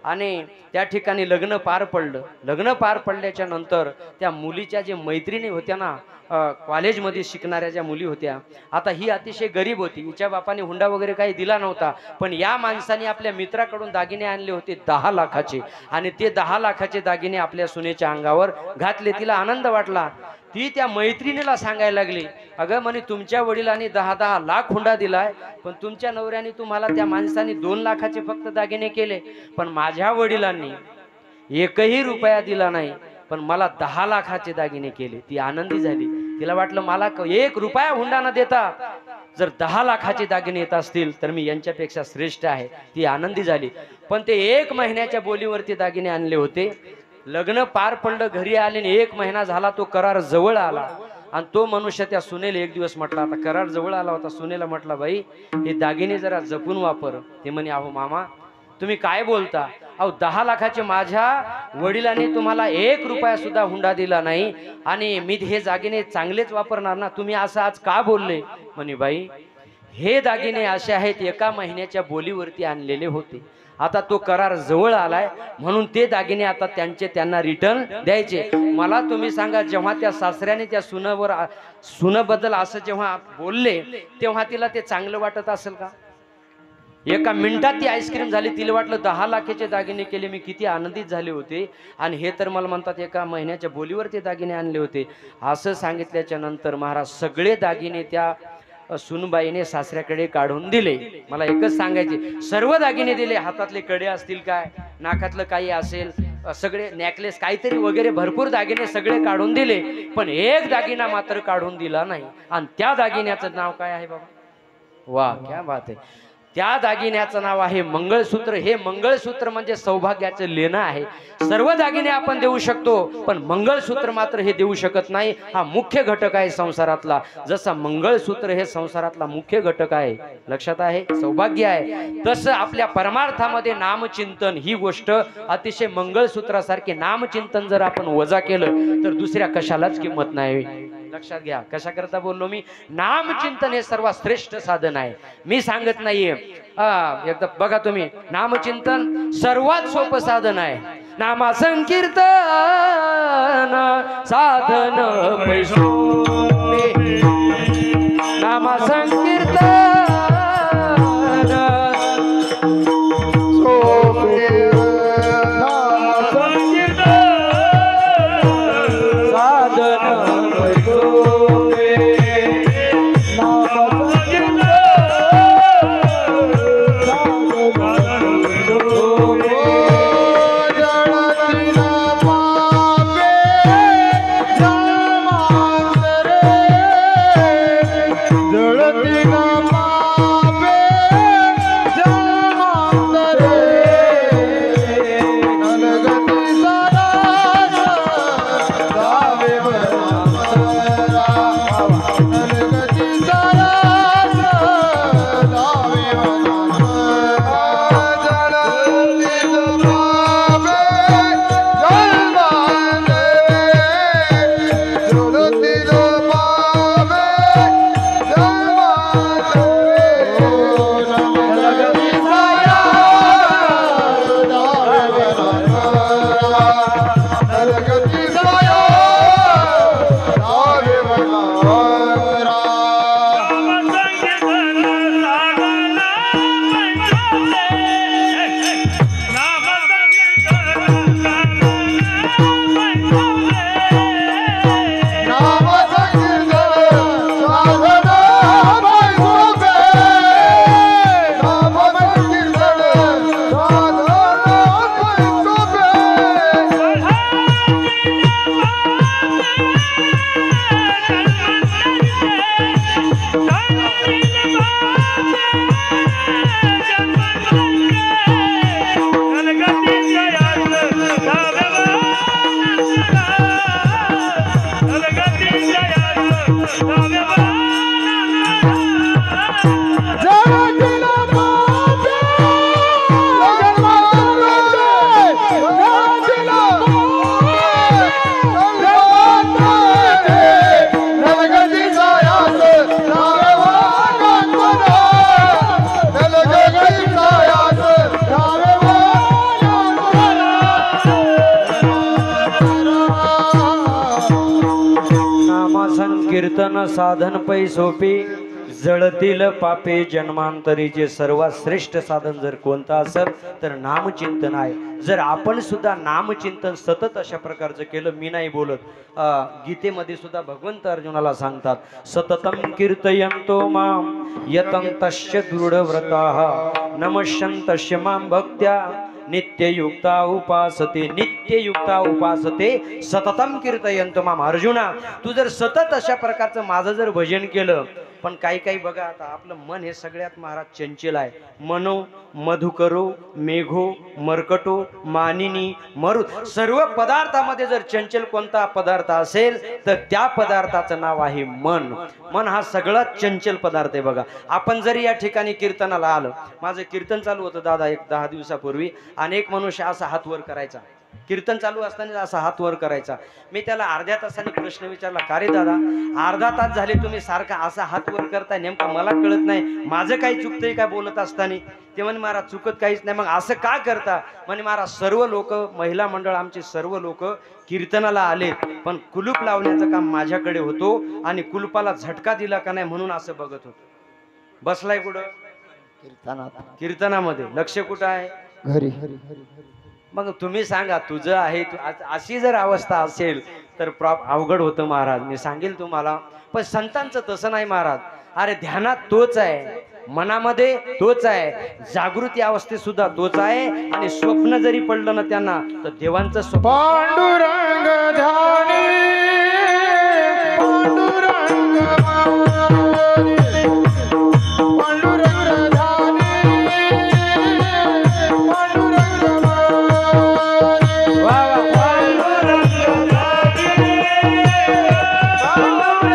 आणि त्या ठिकाणी लग्न पार पडलं. लग्न पार पडल्याच्या नंतर त्या मुलीच्या जे मैत्रिणी होत्या ना, कॉलेजमध्ये शिकणाऱ्या ज्या मुली होत्या, आता ही अतिशय गरीब होती. हिच्या बापाने हुंडा वगैरे काही दिला नव्हता, पण या माणसाने आपल्या मित्राकडून दागिने आणले होते 10 लाखाचे, आणि ते 10 लाखाचे दागिने आपल्या सुनेच्या अंगावर घातले. तिला आनंद वाटला. ती त्या मैत्रिणीला सांगायला लागली, अगं म्हणे, तुमच्या वडिलांनी 10-10 लाख हुंडा दिलाय, पण तुमच्या नवऱ्याने तुम्हाला त्या माणसाने 2 लाखाचे फक्त दागिने केले, पण माझ्या वडिलांनी 1ही रुपया दिला नाही, पण मला 10 लाखाचे दागिने केले. ती आनंदी झाली. तिला वाटलं, मला 1 रुपया हुंडा न देता जर 10 लाखाचे दागिने येत असतील तर मी यांच्यापेक्षा श्रेष्ठ आहे. ती आनंदी झाली. पण ते 1 महिन्याच्या बोलीवरती दागिने आणले होते. लग्न पार पडलं, घरी आले, 1 महिना झाला, तो करार जवळ आला, आणि तो मनुष्य त्या सुनेला एक दिवस म्हटला, आता करार जवळ आला होता, सुनेला म्हटला, बाई हे दागिने जरा जपून वापर. ते म्हणे, अहो मामा तुम्ही काय बोलता, अहो 10 लाखाचे माझ्या वडिलांनी तुम्हाला 1 रुपया सुद्धा हुंडा दिला नाही, आणि मी हे दागिने चांगलेच वापरणार ना, तुम्ही असं आज का बोलले? म्हणे, बाई हे दागिने असे आहेत 1 महिन्याच्या बोलीवरती आणलेले होते. आता तो करार जवळ आलाय, म्हणून ते दागिने आता त्यांना रिटर्न द्यायचे. मला तुम्ही सांगा, जेव्हा त्या सासऱ्याने त्या सुनबद्दल असं जेव्हा बोलले, तेव्हा तिला ते चांगलं वाटत असेल का? 1 मिनिटात ती आईस्क्रीम झाली. तिला वाटलं 10 लाखाचे दागिने केले, मी किती आनंदित झाले होते, आणि हे तर मला म्हणतात 1 महिन्याच्या बोलीवर ते दागिने आणले होते. असं सांगितल्याच्या नंतर महाराज सगळे दागिने त्या सुनबाईने सासऱ्याकडे काढून दिले. मला एकच सांगायचे, सर्व दागिने दिले. हातातले कडे असतील काय, नाकातलं काही असेल, सगळे नेकलेस काहीतरी वगैरे भरपूर दागिने सगळे काढून दिले, पण एक दागिना मात्र काढून दिला नाही. आणि त्या दागिन्याचं नाव काय आहे बाबा? वा, क्या बात आहे. त्या दागिन्याचं नाव आहे मंगळसूत्र. हे मंगळसूत्र म्हणजे सौभाग्याचं लेणं आहे. सर्व दागिने आपण देऊ शकतो, पण मंगळसूत्र मात्र हे देऊ शकत नाही. हा मुख्य घटक आहे संसारातला. जसा मंगळसूत्र हे संसारातला मुख्य घटक आहे, लक्षात आहे, सौभाग्य आहे, तसं आपल्या परमार्थामध्ये नामचिंतन ही गोष्ट अतिशय मंगळसूत्रासारखे. नामचिंतन जर आपण वजा केलं तर दुसऱ्या कशालाच किंमत नाही. लक्षात घ्या, कशा करता बोललो मी? नामचिंतन हे सर्वात श्रेष्ठ साधन आहे. मी सांगत नाहीये, एकदा बघा तुम्ही, नामचिंतन सर्वात सोपं साधन आहे. नामा संकीर्तन साधन पैसोपे, नामा संकीर्तन सोपे, नाम संकीर्तन साधन पैसोपे, नाम संकीर्तन जीवन साधन पै सोपी जळतील पापे जन्मांतरीचे सर्वात श्रेष्ठ साधन जर कोणतं असेल तर नामचिंतन आहे. जर आपण सुद्धा नामचिंतन सतत अशा प्रकारचं केलं, मी नाही बोलत, गीतेमध्ये सुद्धा भगवंत अर्जुनाला सांगतात सततम कीर्तयन्तो माम यतन्तश्च दृढव्रताः नमस्यन्तश्च मां भक्त्या नित्ययुक्ता उपासते. नित्ययुक्ता उपासते सततम कीर्तयन्तो माम. अर्जुना, तू जर सतत अशा प्रकारचं माझं जर भजन केलं, पण काही काही बघा, आता आपलं मन हे सगळ्यात महाराज चंचल आहे. मनो मधुकरो मेघो मर्कटो मानिनी मरु. सर्व पदार्थामध्ये जर चंचल कोणता पदार्थ असेल तर त्या पदार्थाचं नाव आहे मन. मन हा सगळ्यात चंचल पदार्थ आहे. बघा, आपण जरी या ठिकाणी कीर्तनाला आलं, माझं कीर्तन चालू होतं दादा एक 10 दिवसापूर्वी, अनेक मनुष्य असा हात वर करायचा, कीर्तन चालू असताना असा हात वर करायचा. मी त्याला अर्ध्या तासाने प्रश्न विचारला, का रे दादा, अर्धा तास झाले तुम्ही सारखा असा हात वर करताय, नेमका मला कळत नाही, माझं काही चुकतंय का बोलत असताना? ते म्हणे महाराज चुकत काहीच नाही. मग असं का करता? म्हणे महाराज सर्व लोक, महिला मंडळ आमचे सर्व लोक कीर्तनाला आले, पण कुलूप लावण्याचं काम माझ्याकडे होतो आणि कुलूपाला झटका दिला का नाही म्हणून असं बघत होतो. बसलाय कुठं? कीर्तनामध्ये. लक्ष कुठं आहे? घरी. मग तुम्ही सांगा, तुझं आहे अशी जर अवस्था असेल तर अवघड होतं महाराज. मी सांगेल तुम्हाला, पण संतांचं तसं नाही महाराज. अरे ध्यानात तोच आहे, मनामध्ये तोच आहे, जागृती अवस्थेत सुद्धा तोच आहे, आणि स्वप्न जरी पडलं ना त्यांना तर देवांचं स्वप्न. पांडुरंग ध्यानी पांडुरंग माऊली, पांडुरंग ध्यानी पांडुरंग माऊली. वा वा, पांडुरंग ध्यानी, पांडुरंग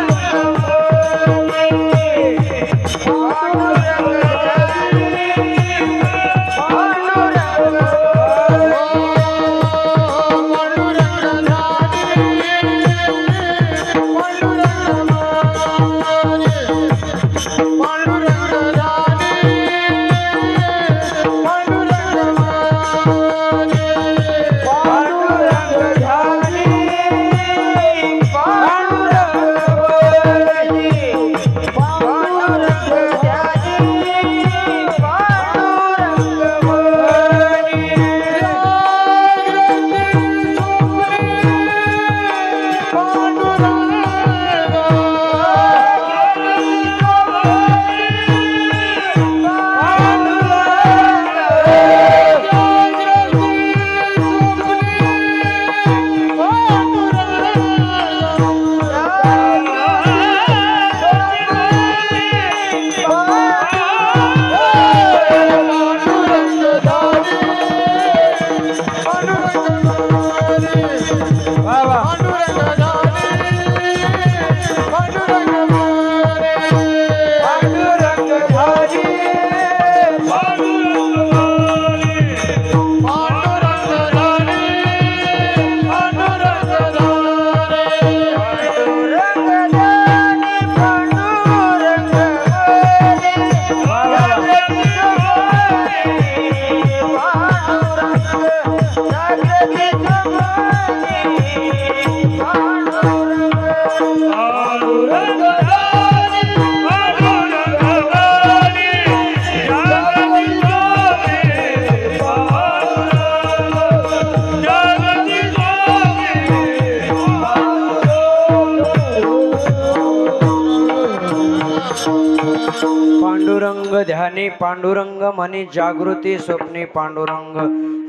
पांडुरंग ध्यानी पांडुरंग म्हणे जागृती स्वप्ने पांडुरंग.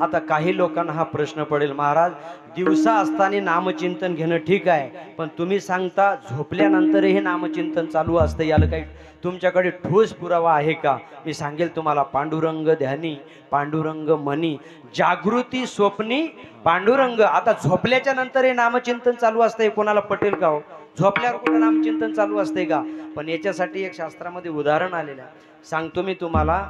आता काही लोकांना हा प्रश्न पडेल, महाराज दिवसा असताना नामचिंतन घेणं ठीक आहे, पण तुम्ही सांगता झोपल्यानंतरही नामचिंतन चालू असतं, याला काही तुमच्याकडे ठोस पुरावा आहे का? मी सांगेल तुम्हाला, पांडुरंग ध्यानी पांडुरंग मनी जागृती स्वप्नी पांडुरंग. आता झोपल्याच्या नंतरही नामचिंतन चालू असतंय, कोणाला पटेल का हो? झोपल्यावर कुठं नामचिंतन चालू असते का? पण याच्यासाठी एक शास्त्रामध्ये उदाहरण आलेलं आहे, सांगतो मी तुम्हाला.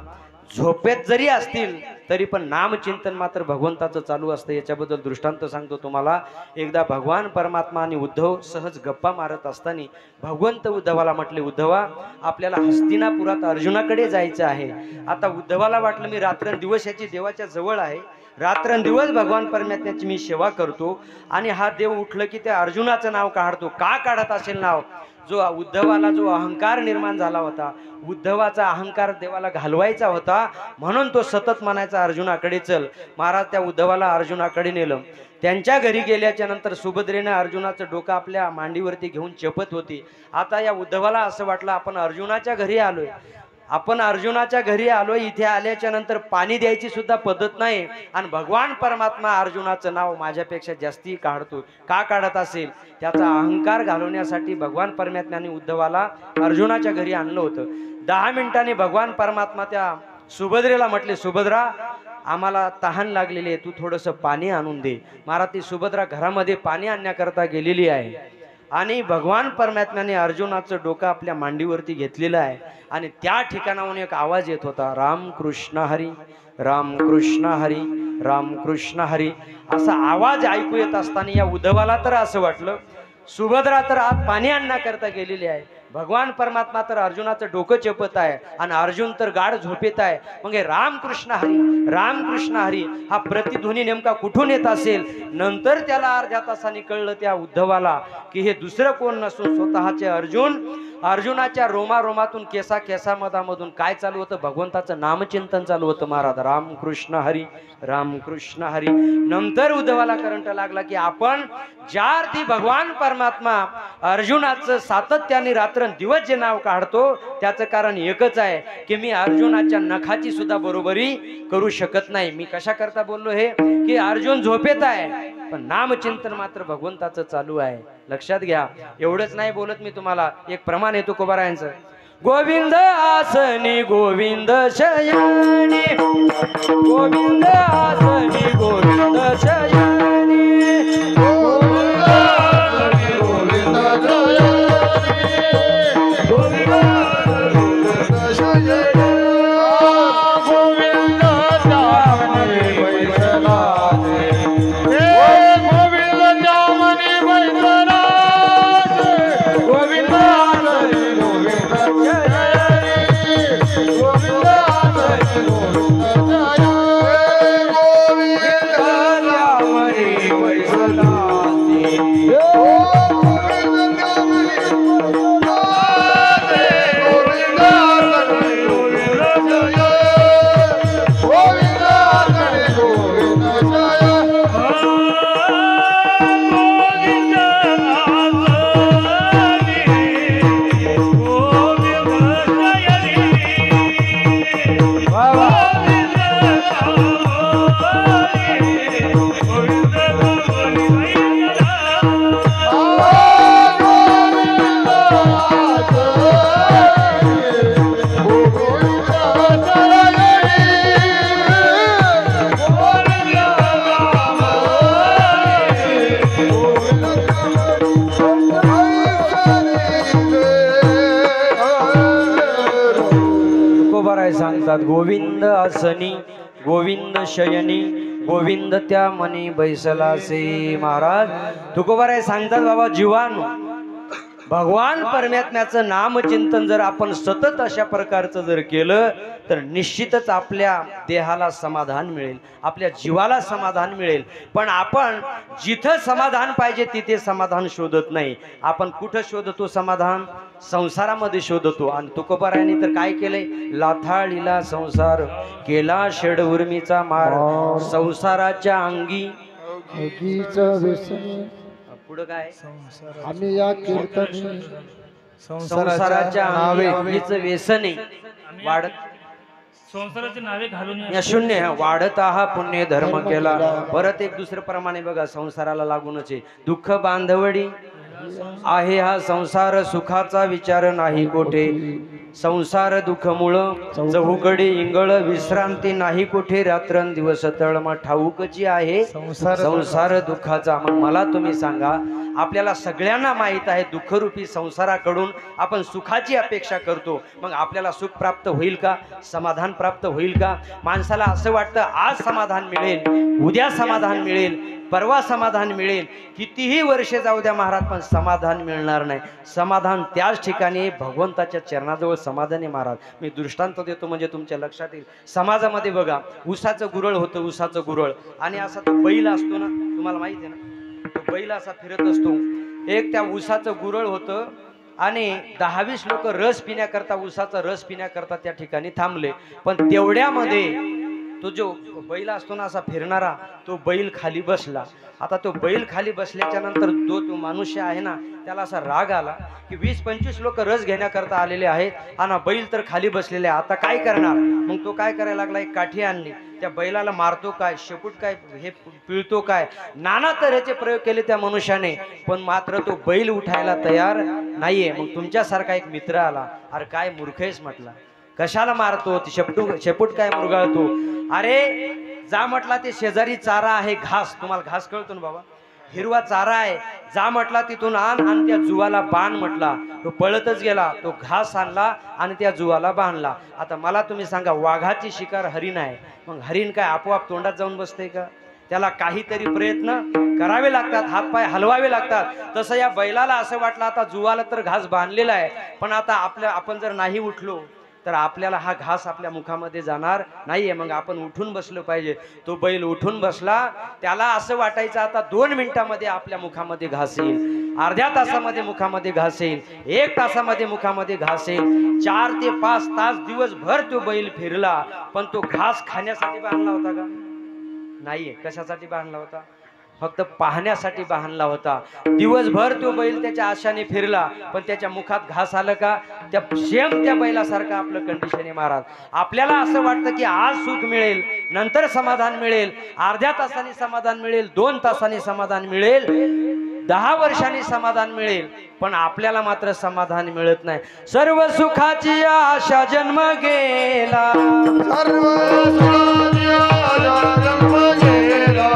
झोपेत जरी असतील तरी पण नामचिंतन मात्र भगवंताचं चालू असतं. याच्याबद्दल दृष्टांत सांगतो तुम्हाला. एकदा भगवान परमात्मा आणि उद्धव सहज गप्पा मारत असताना भगवंत उद्धवाला म्हटले, उद्धवा आपल्याला हस्तिनापुरात अर्जुनाकडे जायचं आहे. आता उद्धवाला वाटलं मी रात्रंदिवस याची देवाच्या जवळ आहे, रात्रंदिवस भगवान परमात्म्याची मी सेवा करतो, आणि हा देव उठलं की त्या अर्जुनाचं नाव काढतो. का काढत असेल नाव? जो उद्धवाला जो अहंकार निर्माण झाला होता, उद्धवाचा अहंकार देवाला घालवायचा होता, म्हणून तो सतत म्हणायचा अर्जुनाकडे चल. महाराज त्या उद्धवाला अर्जुनाकडे नेलं. त्यांच्या घरी गेल्याच्या नंतर सुभद्रेनं अर्जुनाचं डोकं आपल्या मांडीवरती घेऊन चपत होती. आता या उद्धवाला असं वाटलं आपण अर्जुनाच्या घरी आलोय, आपण अर्जुनाच्या घरी आलोय, इथे आल्याच्या नंतर पाणी द्यायची सुद्धा पद्धत नाही, आणि भगवान परमात्मा अर्जुनाचं नाव माझ्यापेक्षा जास्ती काढतो. का काढत असेल? त्याचा अहंकार घालवण्यासाठी भगवान परमात्म्याने उद्धवाला अर्जुनाच्या घरी आणलं होतं. 10 मिनिटांनी भगवान परमात्मा त्या सुभद्रेला म्हटले, सुभद्रा आम्हाला तहान लागलेली आहे, तू थोडंसं पाणी आणून दे. महाराज ती सुभद्रा घरामध्ये पाणी आणण्याकरता गेलेली आहे, आणि भगवान परमात्म्याने अर्जुनाचं डोकं आपल्या मांडीवरती घेतलेलं आहे, आणि त्या ठिकाणाहून एक आवाज येत होता, राम कृष्ण हरी, राम कृष्ण हरी, राम कृष्ण हरी. असा आवाज ऐकू येत असताना या उद्धवाला तर असं वाटलं, सुभद्रा तर आज पाणी आणण्याकरता गेलेली आहे, भगवान परमात्मा तर अर्जुनाचं डोकं चेपत आहे, आणि अर्जुन तर गाढ झोपेत आहे. मग हे रामकृष्ण हरी, रामकृष्ण हरी हा प्रतिध्वनी नेमका कुठून येत असेल? नंतर त्याला अर्ध्या तासाने कळलं त्या उद्धवाला की हे दुसरं कोण नसून स्वतःचे अर्जुन. अर्जुनाच्या रोमारोमातून केसा केसामधामधून काय चालू होतं? भगवंताचं नामचिंतन चालू होतं. महाराज रामकृष्ण हरी, रामकृष्ण हरी. नंतर उद्धवाला करंट लागला की आपण ज्या अर्थी भगवान परमात्मा अर्जुनाचं सातत्याने रात्रंदिवस जे नाव काढतो त्याचं कारण एकच आहे की मी अर्जुनाच्या नखाची सुद्धा बरोबरी करू शकत नाही. मी कशा करता बोललो हे की अर्जुन झोपेत आहे पण नामचिंतन मात्र भगवंताचं चालू आहे. लक्षात घ्या. एवढंच नाही बोलत मी तुम्हाला, एक प्रमाण येतो तुकोबारायांचं. गोविंद आसनी गोविंद शयनी, गोविंद आसनी गोविंद शयनी, गोविंद आसनी गोविंद शयनी, गोविंद आसनी शयनी, गोविंद जामनी बैसलासे, हे गोविंद जामनी बैसलासे, गोविंद आसनी गोविंद शयनी, गोविंद आसनी गोविंद शयनी, गोविंद जामनी बैसलासे, गोविंद जामनी बैसलासे, गोविंद आसनी गोविंद शयनी, गोविंद आसनी गोविंद शयनी. तुकोबाराय सांगतात गोविंद आसनी गोविंद शयनी, गोविंद त्या मनी बैसलासे. महाराज तुकोबाराय सांगतात बाबा जीवानो, भगवान परमात्म्याचं नामचिंतन जर आपण सतत अशा प्रकारचं जर केलं तर निश्चितच आपल्या देहाला समाधान मिळेल, आपल्या जीवाला समाधान मिळेल. पण आपण जिथं समाधान पाहिजे तिथे समाधान शोधत नाही. आपण कुठं शोधतो समाधान? संसारामध्ये शोधतो. आणि तुकोबारायांनी तर काय केलंय? लाथाळीला संसार केला शेड उर्मीचा मार, संसाराच्या अंगी पुढं काय? आम्ही या कीर्तनी संसाराच्या अंगीचं व्यसने वाढत संसाराचे नावे घालून या शून्य वाढत हा पुण्य धर्म केला. परत एक दुसरं प्रमाणे बघा, संसाराला लागूनच आहे दुःख बांधवडी आहे हा संसार, सुखाचा विचार नाही कोठे, संसार दुःख मुळ चहूकडे इंगळ, विश्रांती नाही कुठे, रात्रंदिवस तळमळ ठाऊकची आहे संसार दुःखाचा. मग मला तुम्ही सांगा, आपल्याला सगळ्यांना माहित आहे दुःखरूपी संसाराकडून आपण सुखाची अपेक्षा करतो. मग आपल्याला सुख प्राप्त होईल का? समाधान प्राप्त होईल का? माणसाला असं वाटतं आज समाधान मिळेल, उद्या समाधान मिळेल, परवा समाधान मिळेल, कितीही वर्षे जाऊ द्या महाराज, पण समाधान मिळणार नाही. समाधान त्याच ठिकाणी भगवंताच्या चरणाजवळ समाधान आहे. महाराज मी दृष्टांत देतो म्हणजे तुमच्या लक्षात येईल. समाजामध्ये बघा, उसाचं गुरळ होतं, उसाचं गुरळ, आणि असा तो बैल असतो ना, तुम्हाला माहिती आहे ना, तो बैल असा फिरत असतो. एक त्या उसाचं गुरळ होतं आणि 10-20 लोक रस पिण्याकरता, उसाचा रस पिण्याकरता त्या ठिकाणी थांबले. पण तेवढ्यामध्ये तो जो बैल असतो ना असा फिरणारा, तो बैल खाली बसला. आता तो बैल खाली बसल्याच्या नंतर तो मनुष्य आहे ना, त्याला असा राग आला की 20-25 लोक रस घेण्याकरता आलेले आहेत आणि बैल तर खाली बसलेले आहे, आता काय करणार. मग तो काय करायला लागला, एक काठी आणली, त्या बैलाला मारतो काय, शेपूट काय, हे पिळतो काय, नाना तऱ्हेचे प्रयोग केले त्या मनुष्याने, पण मात्र तो बैल उठायला तयार नाहीये. मग तुमच्यासारखा एक मित्र आला, अरे काय मूर्खेस म्हटला, कशाला मारतो, शेपूट काय मुरगाळतो, अरे जा म्हटला ते शेजारी चारा आहे, घास, तुम्हाला घास कळतो ना बाबा, हिरवा चारा आहे, जा म्हटला तिथून आण आणि त्या जुवाला बांध म्हटला. तो पळतच गेला, तो घास आणला आणि त्या जुवाला बांधला. आता मला तुम्ही सांगा, वाघाची शिकार हरिण आहे, मग हरिण काय आपोआप तोंडात जाऊन बसते का, त्याला काहीतरी प्रयत्न करावे लागतात, हातपाय हलवावे लागतात. तसं या बैलाला असं वाटलं आता जुवाला तर घास बांधलेला आहे, पण आता आपण जर नाही उठलो तर आपल्याला हा घास आपल्या मुखामध्ये जाणार नाहीये, मग आपण उठून बसलो पाहिजे. तो बैल उठून बसला, त्याला असं वाटायचं आता 2 मिनिटामध्ये आपल्या मुखामध्ये घास येईल, अर्ध्या तासामध्ये मुखामध्ये घास येईल, 1 तासामध्ये मुखामध्ये घास येईल. 4 ते 5 तास दिवसभर तो बैल फिरला, पण तो घास खाण्यासाठी बांधला होता का, नाहीये. कशासाठी बांधला होता, फक्त पाहण्यासाठी बांधला होता. दिवसभर तो बैल त्याच्या आशाने फिरला, पण त्याच्या मुखात घास आलं का, त्या शेम त्या बैलासारखं आपलं कंडिशन आहे महाराज. आपल्याला असं वाटतं की आज सुख मिळेल, नंतर समाधान मिळेल, अर्ध्या तासाने समाधान मिळेल, 2 तासाने समाधान मिळेल, 10 वर्षांनी समाधान मिळेल, पण आपल्याला मात्र समाधान मिळत नाही. सर्व सुखाची आशा जन्म गेला, सर्व सुखाची आशा जन्म गेला,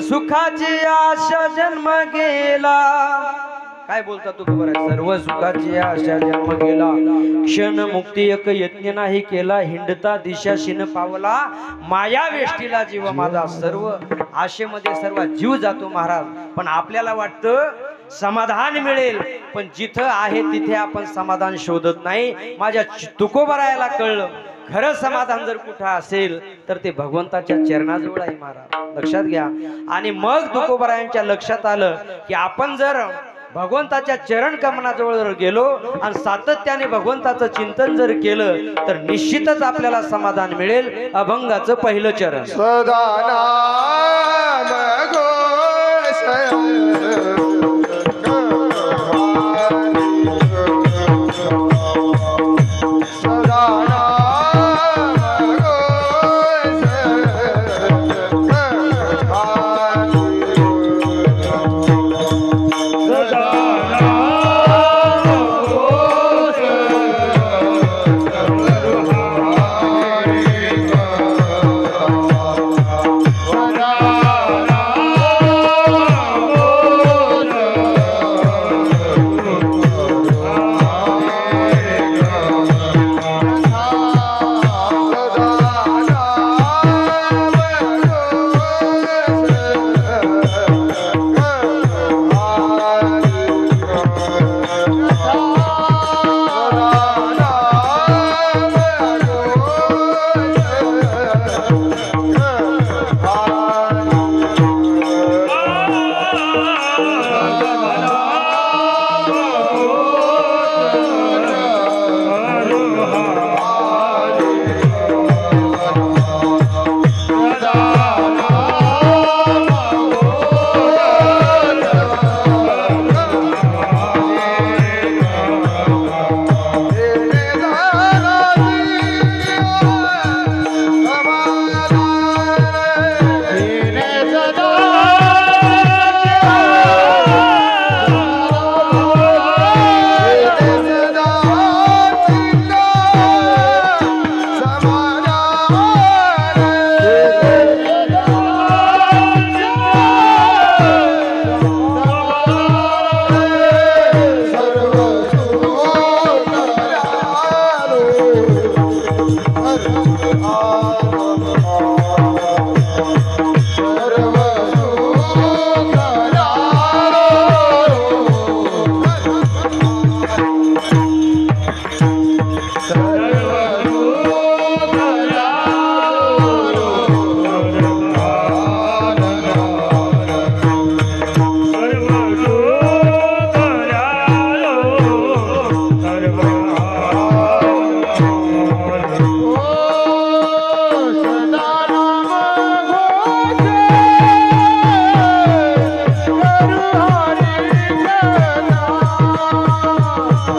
सुखाची आशा जन्म गेला. काय बोलता तू खबर आहे, सर्व सुखाची आशा जन्म गेला, क्षण मुक्ती एक यज्ञ नाही केला, हिंडता दिशाशीन पावला, माया वेष्टीला जीव माझा. सर्व आशेमध्ये सर्व जीव जातो महाराज, पण आपल्याला वाटतं समाधान मिळेल, पण जिथं आहे तिथे आपण समाधान शोधत नाही. माझ्या तुकोबरायाला कळलं, खरं समाधान जर कुठं असेल तर ते भगवंताच्या चरणाजवळ आहे महाराज, लक्षात घ्या. आणि मग तुकोबरायांच्या लक्षात आलं की आपण जर भगवंताच्या चरण कमनाजवळ जर गेलो आणि सातत्याने भगवंताचं चिंतन जर केलं तर निश्चितच आपल्याला समाधान मिळेल. अभंगाचं पहिलं चरण, सदा नाम घोष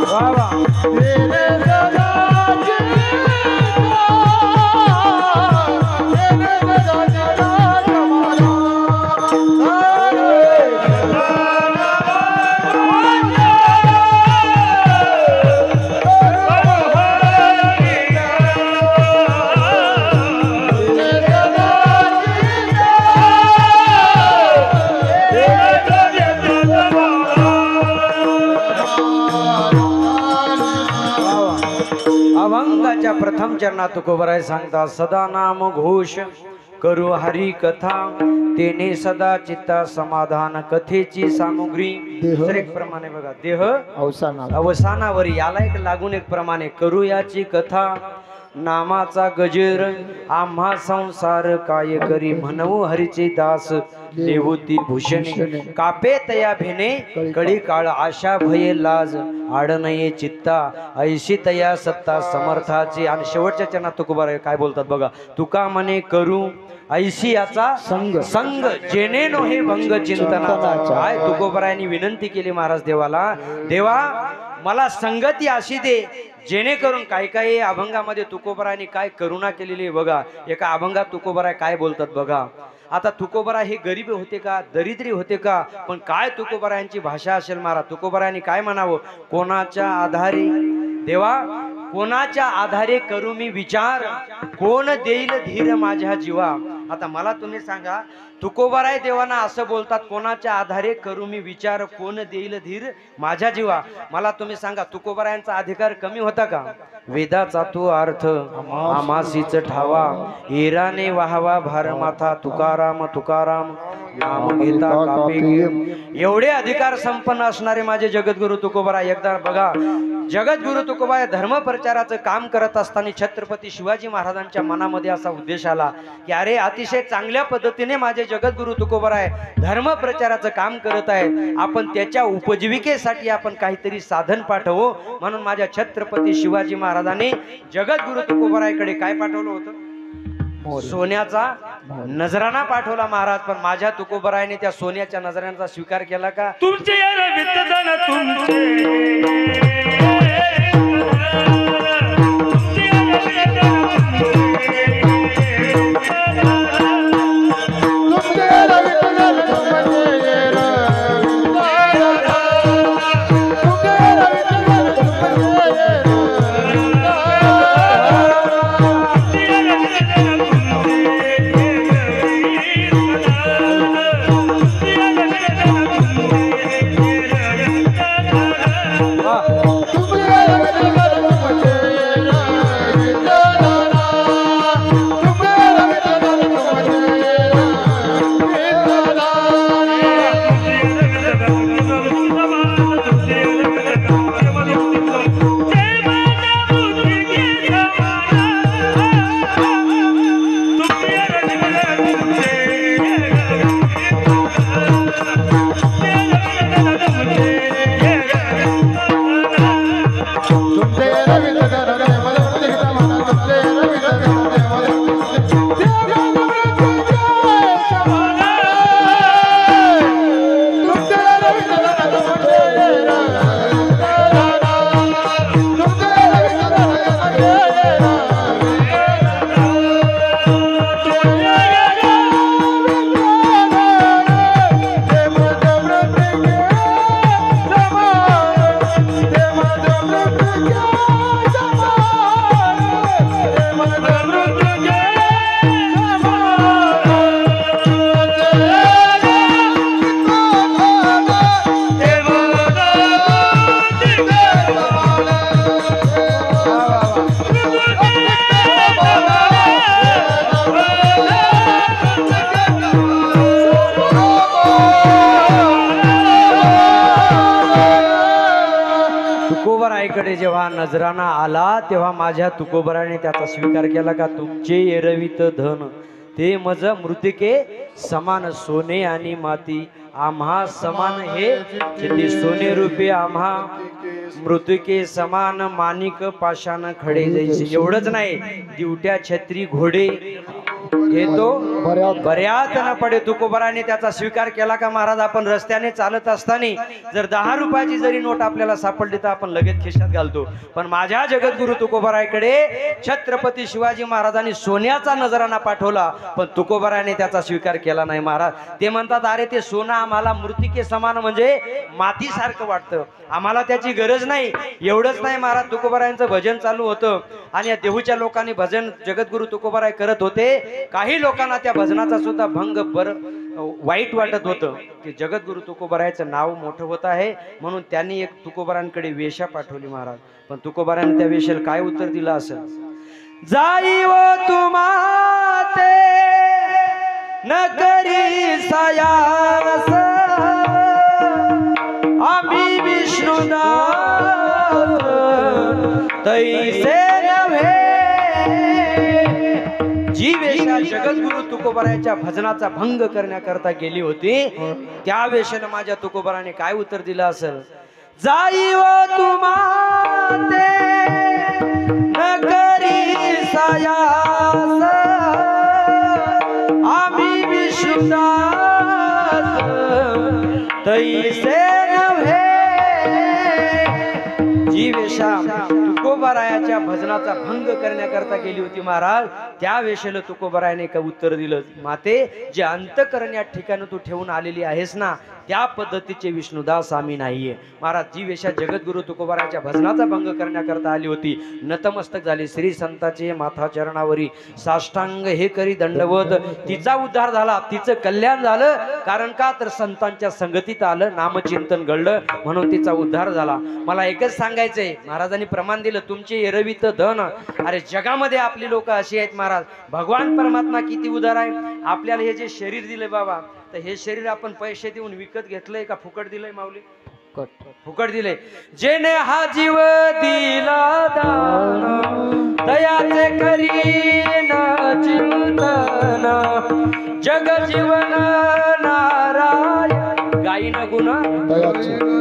वा वा. तेरे सदा जीता, तेरे सदा जीता तुम्हारा. अभंगाच्या प्रथम चरणात तुकोबराय सांगता सदा नाम घोष करू हरी कथा तेने सदा चित्ता समाधान कथेची सामुग्री. देह. दुसरे एक प्रमाणे बघा देह अवसानाला अवसानावर याला एक लागून एक प्रमाणे करू याची कथा नामाचा गजेर आम्हा संसार काय करी म्हणू हरीचे दास देवूती भूषणे कापे तया भेने कळी काळ आशा भये लाज आडनये चित्ता ऐशी तया सत्ता समर्थाची. आणि शेवटच्या चरणात तुकोबाराय काय बोलतात बघा. तुका म्हणे करू ऐशी याचा संग. संग जेणे नो हे भंग चिंतनाचा. काय तुकोबारायांनी विनंती केली महाराज देवाला, देवा मला संगती अशी दे जेणेकरून काही काही अभंगामध्ये तुकोबरायांनी काय करुणा केलेली आहे बघा. एका अभंगात तुकोबराय काय बोलतात बघा. आता तुकोबराय हे गरीब होते का, दरिद्री होते का, पण काय तुकोबरायांची भाषा असेल महाराज. तुकोबरायांनी काय म्हणावं, कोणाच्या आधारे देवा कोणाच्या आधारे करू मी विचार, कोण देईल धीर माझ्या जीवा. आता मला तुम्ही सांगा, तुकोबाराय देवाना असं बोलतात, कोणाच्या आधारे करू मी विचार, कोण देईल धीर माझ्या जीवा. मला तुम्ही सांगा, तुकोबारायांचा अधिकार कमी होता का. वेदाचा तो अर्थ आमासीच ठावा, हिराने वाहवा भार माथा, तुकाराम तुकाराम नाम घेता कापे घे. एवढे अधिकार संपन्न असणारे माझे जगद्गुरु तुकोबाराय. एकदा बघा, जगद्गुरु तुकोबाराय धर्म प्रचाराचं काम करत असताना छत्रपती शिवाजी महाराजांच्या मनामध्ये असा उद्देश आला की अरे अतिशय चांगल्या पद्धतीने माझे जगद्गुरु तुकोबाराय धर्म प्रचाराचं काम करत आहेत, आपण त्याच्या उपजीविकेसाठी आपण काहीतरी साधन पाठवू. म्हणून माझ्या छत्रपती शिवाजी महाराजांनी जगद्गुरु तुकोबारायकडे काय पाठवलं होतं, सोन्याचा नजराणा पाठवला महाराज. पण माझ्या तुकोबारायने त्या सोन्याच्या नजराण्याचा स्वीकार केला का. तुमचे यार वित्तदान तुमचे तुकोबारायकडे जेव्हा नजराणा आला तेव्हा माझ्या तुकोबाराने त्याचा स्वीकार केला का. तुमचे एरवित धन ते मज मृतिके समान, सोने आणि माती आम्हा समान हे ते सोने रूपे आम्हा मृतिके समान, माणिक पाषाण खडे जैसे. एवढंच नाही, दिवट्या छत्री घोडे हे तो बऱ्यात बऱ्यात न पडे. तुकोबाराने त्याचा स्वीकार केला का महाराज? आपण रस्त्याने चालत असताना जर 10 रुपयाची जरी नोट आपल्याला सापडली तर आपण लगेच खिशात घालतो. पण माझ्या जगद्गुरु तुकोबाराकडे छत्रपती शिवाजी महाराजांनी सोन्याचा नजराणा पाठवला, पण तुकोबाराने त्याचा स्वीकार केला नाही महाराज. ते म्हणतात अरे ते सोनं आम्हाला मृत्तिके समान म्हणजे मातीसारखं वाटतं, आम्हाला त्याची गरज नाही. एवढंच नाही महाराज, तुकोबारायांचं भजन चालू होतं आणि या देहूच्या लोकांनी भजन जगद्गुरु तुकोबाराय करत होते. काही लोकांना त्या भजनाचा सुद्धा भंग वाईट वाटत होतं की जगद्गुरु तुकोबारायचं नाव मोठं होत आहे, म्हणून त्यांनी एक तुकोबारांकडे वेश्या पाठवली महाराज. पण तुकोबारांनी त्या वेश्याला काय उत्तर दिलं असेल? जाई व तुम्हाते न करी सयास, आम्ही विष्णुदास तैसे नव्हे. जी वेश्या जगद्गुरु तुकोबाराच्या भजनाचा भंग करण्याकरता गेली होती, त्या वेश्याला माझ्या तुकोबाराने काय उत्तर दिलं असेल? जाई व तुम्हाते न करी सयास, आम्ही विष्णुदास तैसे नव्हे. जी वेश्या तुकोबारायाच्या भजनाचा भंग करण्याकरता गेली होती महाराज, त्या वेशेला तुकोबारायाने का उत्तर दिलं? माते, जे अंतकरण या ठिकाणी तू ठेवून आलेली आहेस ना, त्या पद्धतीचे विष्णुदास आम्ही नाहीये महाराज. जी वेश्या जगद्गुरु तुकोबाराच्या भजनाचा भंग करण्याकरता आली होती, नतमस्तक झाली श्री संताचे माथा चरणावरी साष्टांग हे करी दंडवत. तिचा उद्धार झाला, तिचं कल्याण झालं. कारण का तर संतांच्या संगतीत आलं, नामचिंतन घडलं, म्हणून तिचा उद्धार झाला. मला एकच सांगायचंय, महाराजांनी प्रमाण दिलं, तुमचे एरवित धन. अरे जगामध्ये आपली लोक अशी आहेत महाराज. भगवान परमात्मा किती उदार आहे. आपल्याला हे जे शरीर दिले बाबा, तर हे शरीर आपण पैसे देऊन विकत घेतलंय का फुकट दिलंय माऊली? फुकट दिले. जेने हा जीव दिला दान, दयाचे करीन चिंतन, जग जीवन नारायण गायीन गुण.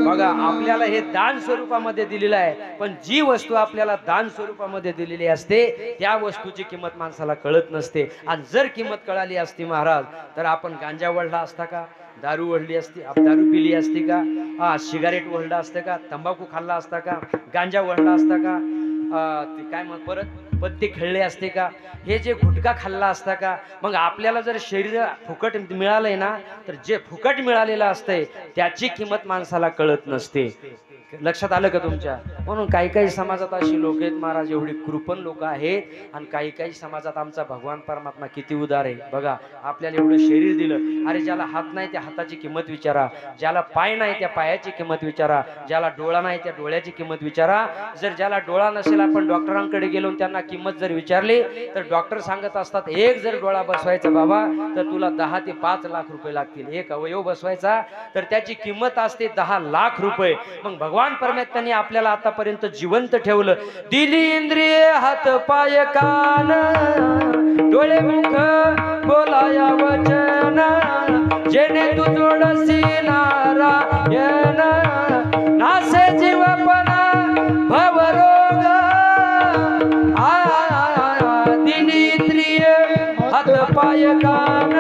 बघा, आपल्याला हे दान स्वरूपामध्ये दिलेलं आहे, पण जी वस्तू आपल्याला दान स्वरूपामध्ये दिलेली असते त्या वस्तूची किंमत माणसाला कळत नसते. आणि जर किंमत कळाली असती महाराज, तर आपण गांजा वळला असता का? दारू वळली असती? दारू पिली असती का? सिगारेट वळला असतं का? तंबाखू खाल्ला असता का? गांजा वळला असता का? ते काय मग परत पत्ते खेळले असते का? हे जे गुटखा खाल्ला असता का? मग आपल्याला जर शरीर फुकट मिळालंय ना, तर जे फुकट मिळालेलं असतंय त्याची किंमत माणसाला कळत नसते. लक्षात आलं का तुमच्या? म्हणून काही काही समाजात अशी लोक आहेत महाराज, एवढी कृपण लोक आहेत. आणि काही काही समाजात आमचा भगवान परमात्मा किती उदार आहे बघा. आपल्याला एवढं शरीर दिलं, अरे ज्याला हात नाही त्या हाताची किंमत विचारा, ज्याला पाय नाही त्या पायाची किंमत विचारा, ज्याला डोळा नाही त्या डोळ्याची किंमत विचारा. जर ज्याला डोळा नसेल, आपण डॉक्टरांकडे गेलो त्यांना किंमत जर विचारली, तर डॉक्टर सांगत असतात एक जर डोळा बसवायचा बाबा तर तुला 10 ते 5 लाख रुपये लागतील. एक अवयव बसवायचा तर त्याची किंमत असते 10 लाख रुपये. मग भगवान परमात्म्याने आपल्याला आतापर्यंत जिवंत ठेवलं. दिली इंद्रिय हात पाय कान, डोळे मुख बोलाया वचन, जेने तू जोडसी नारायण, नासे जीवपणा भवरोग. दिली इंद्रिय हात पाय कान.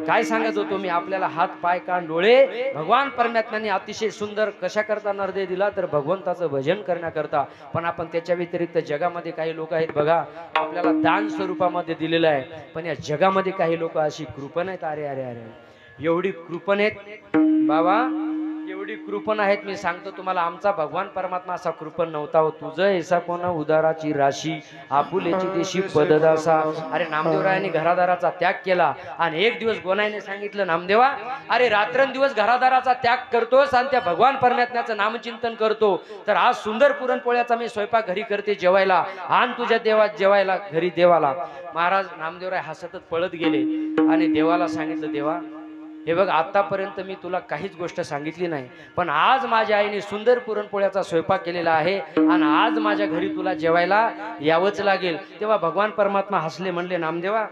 काय सांगत होतो मी? आपल्याला हात पाय कान डोळे भगवान परमात्म्याने अतिशय सुंदर कशा करता नरदे दिला, तर भगवंताचं भजन करण्याकरता. पण आपण त्याच्या व्यतिरिक्त जगामध्ये काही लोक आहेत बघा, आपल्याला दान स्वरूपामध्ये दिलेलं आहे, पण या जगामध्ये काही लोक अशी कृपण आहेत. अरे अरे अरे, एवढी कृपण आहेत बाबा, एवढी कृपण आहेत. मी सांगतो तुम्हाला, आमचा भगवान परमात्मा असा कृपण नव्हता हो. तुझं ऐसा कोणा उदाराची राशी, आपुलेची देशी पददासा. अरे नामदेवरायांनी घरादाराचा त्याग केला आणि एक दिवस गोनाईने सांगितलं, नामदेवा अरे रात्रंदिवस घरादाराचा त्याग करतोस आणि त्या भगवान परमात्म्याचं नामचिंतन करतो, तर आज सुंदर पुरणपोळ्याचा मी स्वयंपाक घरी करते जेवायला, आण तुझ्या देवा जेवायला घरी देवाला. महाराज नामदेवराय हसतच पळत गेले आणि देवाला सांगितलं, देवा हे बघ, आतापर्यंत मी तुला काहीच गोष्ट सांगितली नाही, पण आज माझ्या आईने सुंदर पुरणपोळ्याचा स्वयंपाक केलेला आहे आणि आज माझ्या घरी तुला जेवायला यावंच लागेल. तेव्हा भगवान परमात्मा हसले, म्हणले, नामदेवा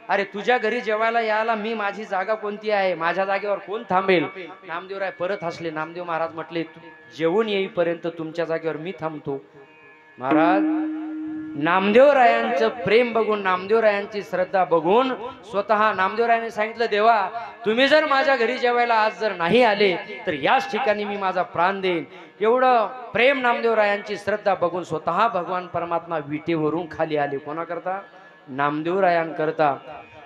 अरे तुझ्या घरी जेवायला यायला मी, माझी जागा कोणती आहे? माझ्या जागेवर कोण थांबेल? नामदेवराय परत हसले. नामदेव महाराज म्हटले, जेवून येईपर्यंत तुमच्या जागेवर मी थांबतो. महाराज नामदेवरायांचं प्रेम बघून, नामदेवरायांची श्रद्धा बघून स्वतः नामदेवरायांनी सांगितलं, देवा तुम्ही जर माझ्या घरी जेवायला आज जर नाही आले तर याच ठिकाणी मी माझा प्राण देईन. एवढं प्रेम नामदेवरायांची श्रद्धा बघून स्वतः भगवान परमात्मा विटेवरून खाली आले. कोणाकरता? नामदेवरायांकरता.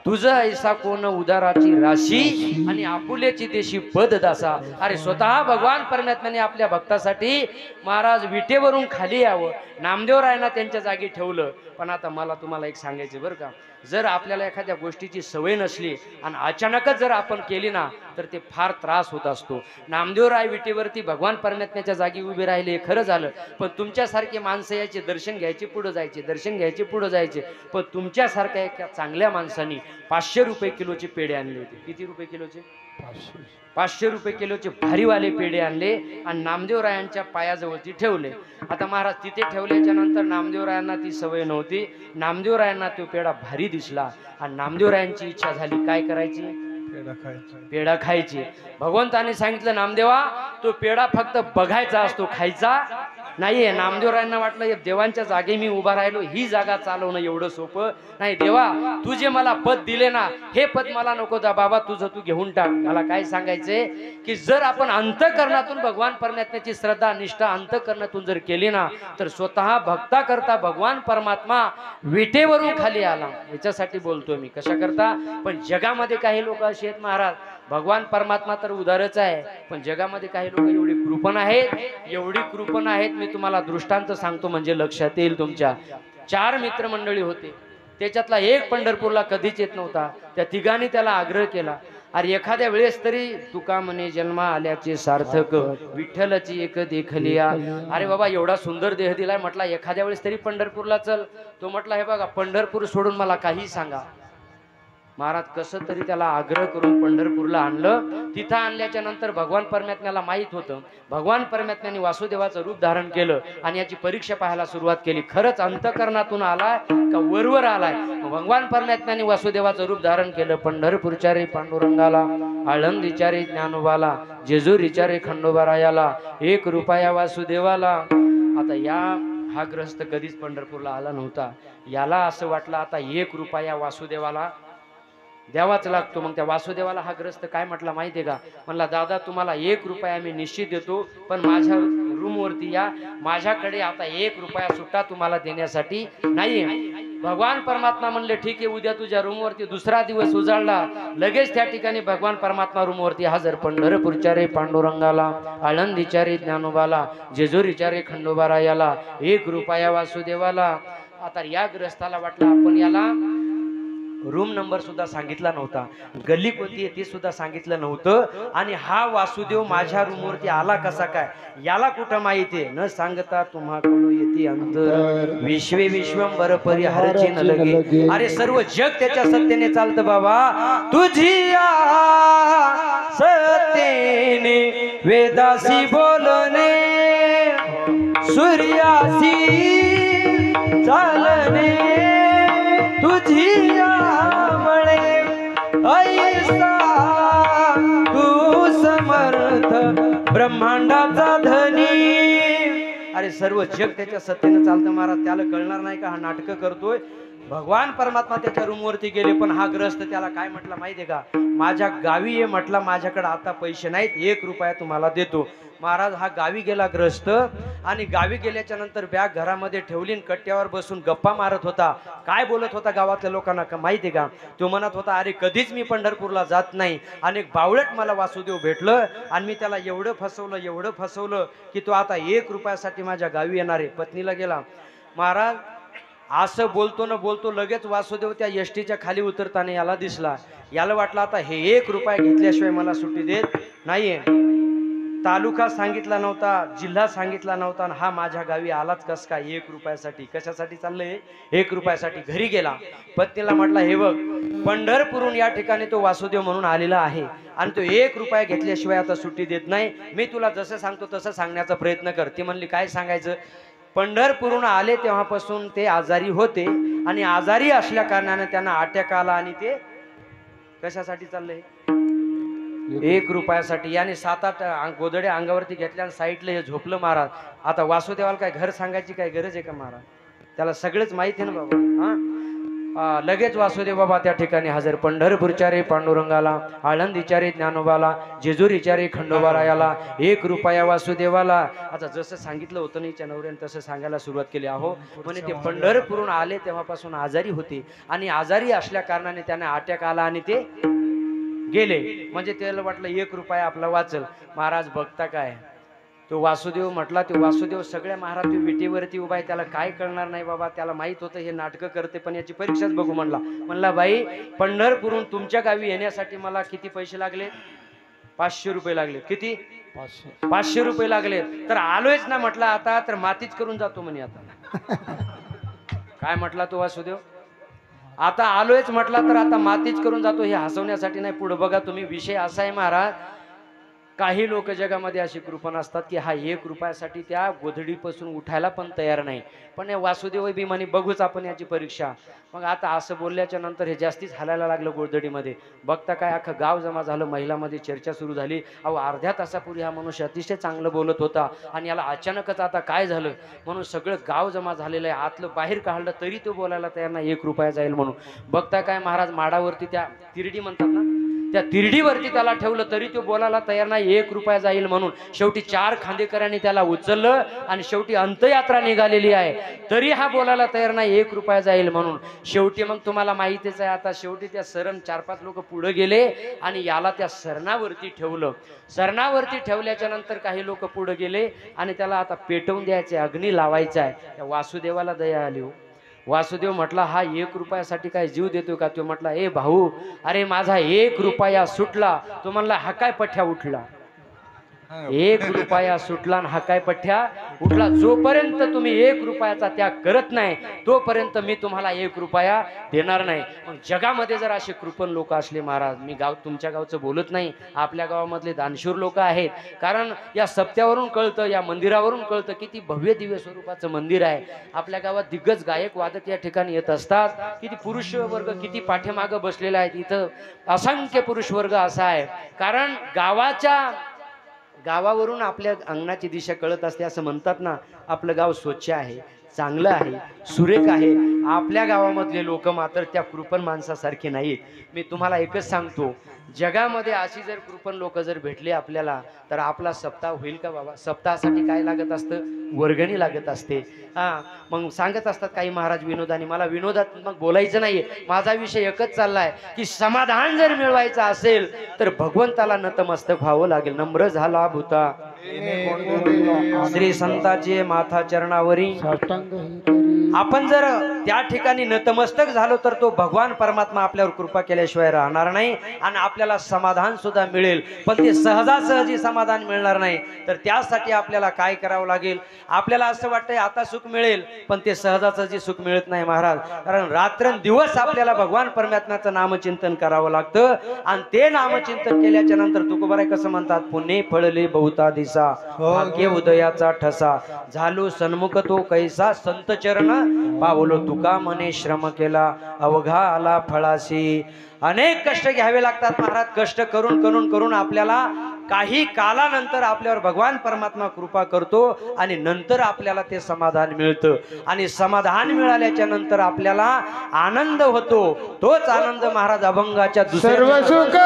तुझं ऐसा कोण उदाराची राशी आणि आपुलेची देशी पद दासा. अरे स्वतः भगवान परमात्म्याने आपल्या भक्तासाठी महाराज विटेवरून खाली यावं, नामदेवरायांना त्यांच्या जागी ठेवलं. पण आता मला तुम्हाला एक सांगायचं बरं का, जर आपल्याला एखाद्या गोष्टीची सवय नसली आणि अचानकच जर आपण केली ना तर ते फार त्रास होत असतो. नामदेवराय विटेवरती भगवान परमात्म्याच्या जागी उभे राहिले हे खरं झालं, पण तुमच्यासारखे माणसं याचे दर्शन घ्यायचे पुढे जायचे, दर्शन घ्यायचे पुढे जायचे. पण तुमच्यासारख्या एका चांगल्या माणसांनी 500 रुपये किलोचे पेढे आणले होते. किती रुपये किलोचे? 500 रुपये किलोचे भारीवाले पेढे आणले आणि नामदेवरायांच्या पायाजवळती ठेवले. आता महाराज तिथे ठेवल्याच्या नंतर नामदेवरायांना ती सवय नव्हती. नामदेवरायांना तो पेढा भारी दिसला आणि नामदेवरायांची इच्छा झाली काय करायची? पेढा खायची. भगवंताने सांगितलं, नामदेवा तो पेढा फक्त बघायचा असतो, खायचा नाहीये. नामदेवरायांना वाटलं देवांच्या जागे मी उभा राहिलो, ही जागा चालवणं एवढं सोपं नाही. देवा तू जे मला पद दिले ना हे पद मला नको दा बाबा, तुझं तू घेऊन टाक. मला काय सांगायचंय की जर आपण अंतःकरणातून भगवान परमात्म्याची श्रद्धा निष्ठा अंतःकरणातून जर केली ना तर स्वतः भक्ता करता भगवान परमात्मा विटेवरून खाली आला. याच्यासाठी बोलतोय मी. कशा करता? पण जगामध्ये काही लोक असे आहेत महाराज, भगवान परमात्मा तर उदारच आहे पण जगामध्ये काही लोक एवढी कृपण आहेत, एवढी कृपण आहेत. मी तुम्हाला दृष्टांत सांगतो म्हणजे लक्षात येईल तुमच्या. 4 मित्रमंडळी होते, त्याच्यातला एक पंढरपूरला कधीच येत नव्हता. त्या तिघांनी त्याला आग्रह केला, अरे एखाद्या वेळेस तरी तुका म्हणे जन्मा आल्याचे सार्थक, विठ्ठलाची एक देखलिया. अरे बाबा एवढा सुंदर देह दिलाय, म्हटला एखाद्या वेळेस तरी पंढरपूरला चल. तो म्हटला, हे बघा पंढरपूर सोडून मला काही सांगा. महाराज कसं तरी त्याला आग्रह करून पंढरपूरला आणलं. तिथं आणल्याच्या नंतर भगवान परमात्म्याला माहित होतं, भगवान परमात्म्याने वासुदेवाचं रूप धारण केलं आणि याची परीक्षा पाहायला सुरुवात केली. खरंच अंतःकरणातून आलाय का वरवर आलाय? भगवान परमात्म्याने वासुदेवाचं रूप धारण केलं. पंढरपूरच्या रे पांडुरंगाला, आळंदीच्या रे ज्ञानोबाला, जेजुरीच्या रे खंडोबारायाला, 1 रुपया वासुदेवाला. आता हा ग्रस्त कधीच पंढरपूरला आला नव्हता. याला असं वाटलं आता 1 रुपया वासुदेवाला द्यावाच लागतो. मग त्या वासुदेवाला हा ग्रस्त काय म्हटला माहितीये का? म्हणला, दादा तुम्हाला 1 रुपया मी निश्चित देतो, पण माझ्या रूमवरती या. माझ्याकडे आता 1 रुपया सुट्टा तुम्हाला देण्यासाठी नाहीये. भगवान परमात्मा म्हणले, ठीक आहे उद्या तुझ्या रूमवरती. दुसरा दिवस उजाडला, लगेच त्या ठिकाणी भगवान परमात्मा रूमवरती हजर. पंढरपूरच्या रे पांडुरंगाला, आळंदीच्या रे ज्ञानोबाला, जेजुरीच्या रे खंडोबारायाला, 1 रुपया वासुदेवाला. आता या ग्रस्ताला वाटलं आपण याला रूम नंबर सुद्धा सांगितला नव्हता, गल्ली कोणती आहे ते सुद्धा सांगितलं नव्हतं. आणि हा वासुदेव माझ्या रूमवरती आला कसा काय याला कुठं माहिती आहे? न सांगता तुम्हाकडून येते अंतर, विश्वे विश्वंभर परिहरचे न लगे. अरे सर्व जग त्याच्या सत्तेने चालतं बाबा. तुझी सत्तेने वेदासी बोलणे, सूर्यासी चालणे, तुझी ऐसा तू समर्थ ब्रह्मांडाचा धनी. अरे सर्व जग त्याच्या सत्तेने चालतं महाराज. त्याला कळणार नाही का हा नाटक करतोय? भगवान परमात्मा त्याच्या रूमवरती गेले, पण हा ग्रस्त त्याला काय म्हटला माहितीये का? माझ्या गावी ये म्हटला, माझ्याकडे आता पैसे नाहीत, 1 रुपया तुम्हाला देतो. महाराज हा गावी गेला ग्रस्त, आणि गावी गेल्याच्या नंतर बॅग घरामध्ये ठेवली, कट्ट्यावर बसून गप्पा मारत होता. काय बोलत होता गावातल्या लोकांना का माहितीये का? तो म्हणत होता, अरे कधीच मी पंढरपूरला जात नाही, अनेक बावळट मला वासुदेव भेटलं आणि मी त्याला एवढं फसवलं की तो आता 1 रुपयासाठी माझ्या गावी येणार आहे. पत्नीला गेला. महाराज असं बोलतो न बोलतो लगेच वासुदेव त्या एसटीच्या खाली उतरताना याला दिसला. याला वाटलं आता हे 1 रुपया घेतल्याशिवाय मला सुट्टी देत नाहीये. तालुका सांगितला नव्हता, जिल्हा सांगितला नव्हता, हा माझ्या गावी आलाच कस काय 1 रुपयासाठी? कशासाठी चाललंय? 1 रुपयासाठी. घरी गेला, पत्नीला म्हटला, हे बघ पंढरपूरहून या ठिकाणी तो वासुदेव म्हणून आलेला आहे आणि तो 1 रुपया घेतल्याशिवाय आता सुट्टी देत नाही. मी तुला जसं सांगतो तसं सांगण्याचा प्रयत्न कर. ती म्हणली, काय सांगायचं? पंढरपूरहून आले तेव्हापासून ते आजारी होते आणि आजारी असल्या कारणाने त्यांना अटॅक आला आणि ते कशासाठी चाललंय? 1 रुपयासाठी. याने 7-8 गोदडे अंगावरती घेतल्या आणि साईडला हे झोपलं महाराज. आता वासुदेवाला काय घर सांगायची काय गरज आहे का महाराज? त्याला सगळंच माहिती आहे ना बाबा. लगेच वासुदेव बाबा त्या ठिकाणी हजर. पंढरपूरच्या रे पांडुरंगाला, आळंदीच्या रे ज्ञानोबाला, जेजुरीच्या रे खंडोबारायाला 1 रुपया वासुदेवाला. आता जसं सांगितलं होतं ना हिच्या नवऱ्याने तसं सांगायला सुरुवात केली. अहो म्हणे ते पंढरपूरून आले तेव्हापासून आजारी होते आणि आजारी असल्या कारणाने त्यांना अटॅक आला आणि ते गेले. म्हणजे त्याला वाटलं 1 रुपया आपला वाचल. महाराज बघता काय तो वासुदेव म्हटला, तो वासुदेव सगळ्या महाराज तो विटीवरती उभा आहे, त्याला काय कळणार नाही बाबा. त्याला माहित होतं हे नाटकं करते पण याची परीक्षाच बघू म्हणला बाई पंढरपूरून तुमच्या गावी येण्यासाठी मला किती पैसे लागले? 500 रुपये लागले. किती? 500 रुपये लागले. तर आलोयच ना म्हटलं आता तर मातीच करून जातो म्हणे. आता काय म्हटला तो वासुदेव? आता आलोयच म्हटला तर आता मातीच करून जातो. हे हसवण्यासाठी नाही, पुढे बघा तुम्ही. विषय असा आहे महाराज, काही लोक जगामध्ये अशी कृपण असतात की हा 1 रुपयासाठी त्या गोधडीपासून उठायला पण तयार नाही. पण हे वासुदेव बी म्हणे बघूच आपण याची परीक्षा. मग आता असं बोलल्याच्या नंतर हे जास्तीच हालायला लागलं गोधडीमध्ये. बघता काय अख्खं गाव जमा झालं, महिलांमध्ये चर्चा सुरू झाली. अहो अर्ध्या तासापूर्वी हा मनुष्य अतिशय चांगलं बोलत होता आणि याला अचानकच आता काय झालं म्हणून सगळं गाव जमा झालेलं आहे. आतलं बाहेर काढलं तरी तो बोलायला तयार नाही 1 रुपया जाईल म्हणून. बघता काय महाराज माडावरती त्या तिरडी म्हणतात ना, त्या तिरडीवरती त्याला ठेवलं तरी तो बोलायला तयार नाही 1 रुपया जाईल म्हणून. शेवटी 4 खांदेकरांनी त्याला उचललं आणि शेवटी अंतयात्रा निघालेली आहे तरी हा बोलायला तयार नाही 1 रुपया जाईल म्हणून. शेवटी मग तुम्हाला माहितीच आहे आता, शेवटी त्या सरण 4-5 लोक पुढे गेले आणि याला त्या सरणावरती ठेवलं. सरणावरती ठेवल्याच्या नंतर काही लोक पुढे गेले आणि त्याला आता पेटवून द्यायचे, अग्नी लावायचा आहे. त्या वासुदेवाला दया आली. वासुदेव म्हटला हा 1 रुपयासाठी काय जीव देतो का? तो म्हटला ए भाऊ, अरे माझा 1 रुपया सुटला. तो म्हणला हा काय पठ्ठ्या उठला? 1 रुपया सुटला आणि हा काय पठ्ठ्या उठला? जोपर्यंत तुम्ही 1 रुपयाचा त्याग करत नाही तोपर्यंत मी तुम्हाला 1 रुपया देणार नाही. मग जगामध्ये जर असे कृपण लोक असले महाराज, मी तुमच्या गावचं बोलत नाही, आपल्या गावामधले दानशूर लोक आहेत. कारण या सप्त्यावरून कळतं, या मंदिरावरून कळतं किती भव्य दिव्य स्वरूपाचं मंदिर आहे. आपल्या गावात दिग्गज गायक वादक या ठिकाणी येत असतात. किती पुरुष वर्ग किती पाठीमागं बसलेला आहे. इथं असंख्य पुरुष वर्ग असा आहे. कारण गावावरून आपल्या अंगणाची दिशा कळत असते. असं म्हणतात ना, आपलं गाव स्वच्छ आहे, चांगलं आहे, सुरेख आहे. आपल्या गावामधले लोक मात्र त्या कृपण माणसासारखे नाहीत. मी तुम्हाला एकच सांगतो, जगामध्ये अशी जर कृपण लोक जर भेटले आपल्याला तर आपला सप्ताह होईल का बाबा? सप्ताहासाठी काय लागत असतं? वर्गणी लागत असते. मग सांगत असतात काही महाराज विनोदाने, मला विनोदात मग बोलायचं नाहीये, माझा विषय एकच चाललाय की समाधान जर मिळवायचं असेल तर भगवंताला नतमस्तक व्हावं लागेल. नम्र झाला भूता श्री संताची माथा चरणावरी. आपण जर त्या ठिकाणी नतमस्तक झालो तर तो भगवान परमात्मा आपल्यावर कृपा केल्याशिवाय राहणार नाही आणि आपल्याला समाधान सुद्धा मिळेल. पण ते सहजासहजी समाधान मिळणार नाही. तर त्यासाठी आपल्याला काय करावं लागेल? आपल्याला असं वाटतंय आता सुख मिळेल, पण ते सहजासहजी सुख मिळत नाही महाराज. कारण रात्रंदिवस आपल्याला भगवान परमात्म्याचं नामचिंतन करावं लागतं आणि ते नामचिंतन केल्याच्या नंतर तुकोबाराय कसं म्हणतात, पुणे फळले बहुता दिसा भाग्य उदयाचा ठसा, झालो सन्मुख तो कैसा संत चरण पावलो तुका मने श्रम केला अवघा आला फळाशी. अनेक कष्ट घ्यावे लागतात महाराज. कष्ट करून करून करून आपल्याला काही कालानंतर आपल्यावर भगवान परमात्मा कृपा करतो आणि नंतर आपल्याला ते समाधान मिळतं. आणि समाधान मिळाल्याच्या नंतर आपल्याला आनंद होतो. तोच आनंद महाराज अभंगाच्या सर्व सुख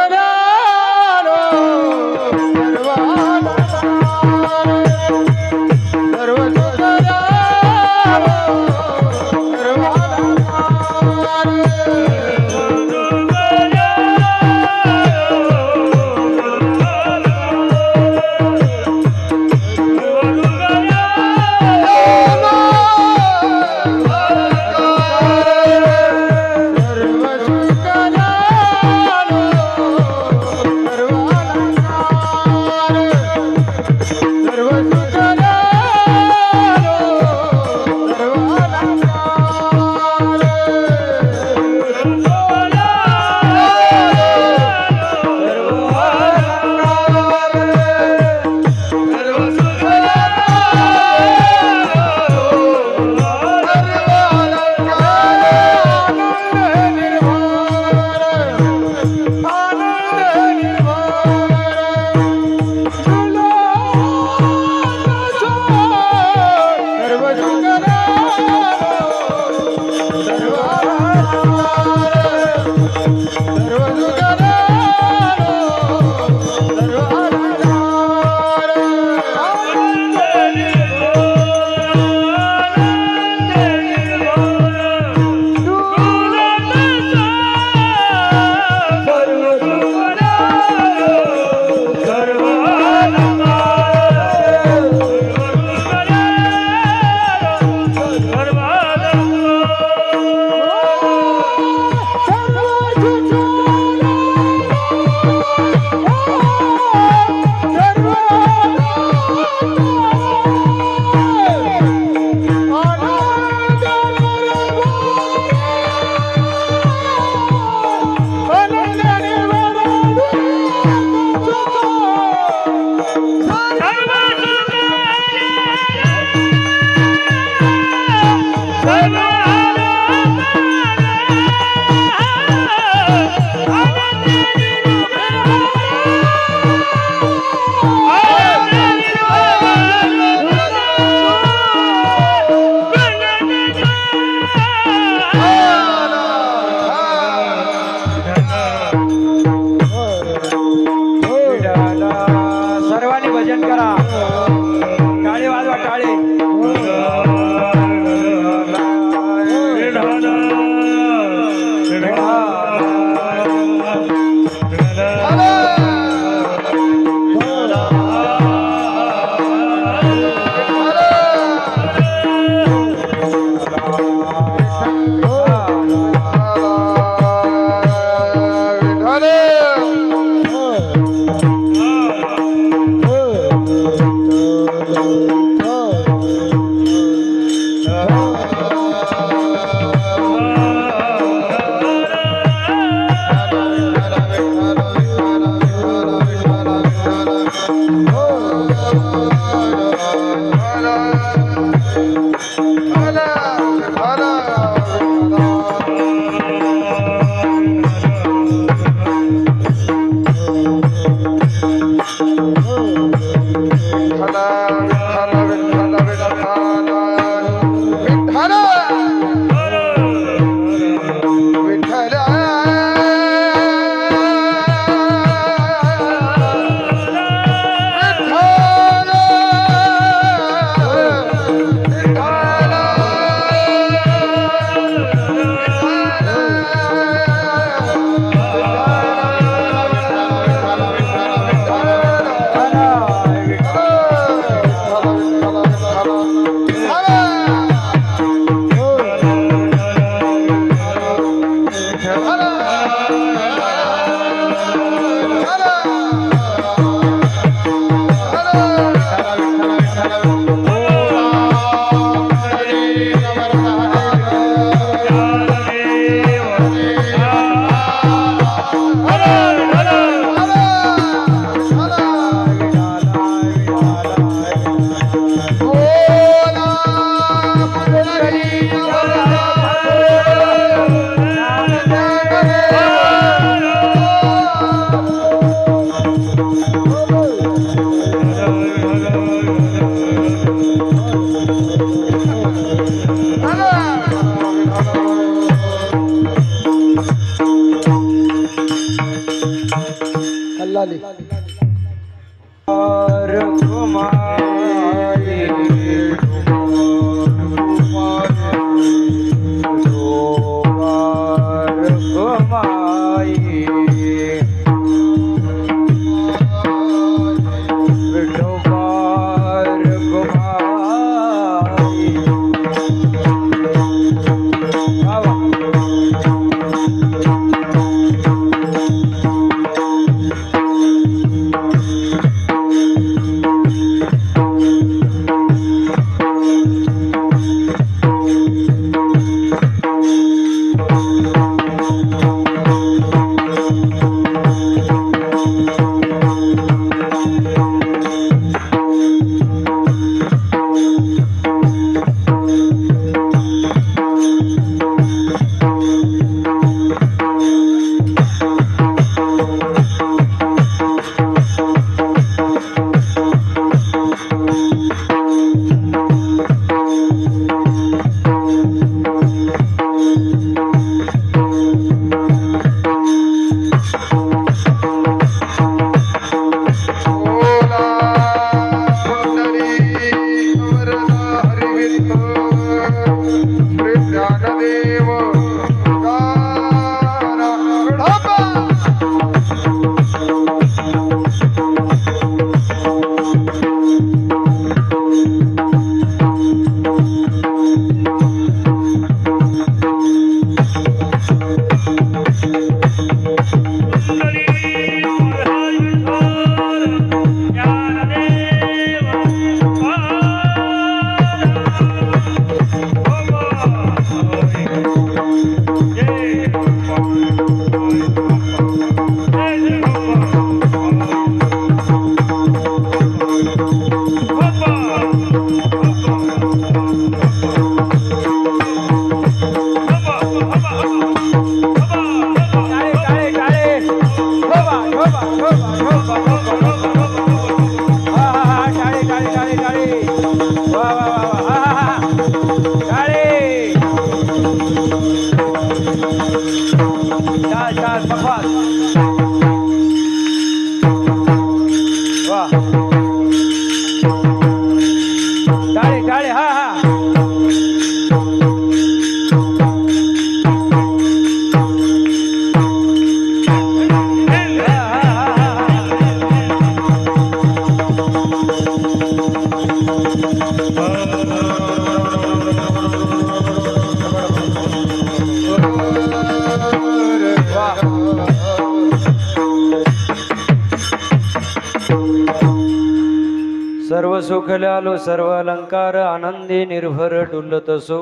सर्व सुखल्यालो सर्व अलंकार आनंदी निर्भर डुलत असो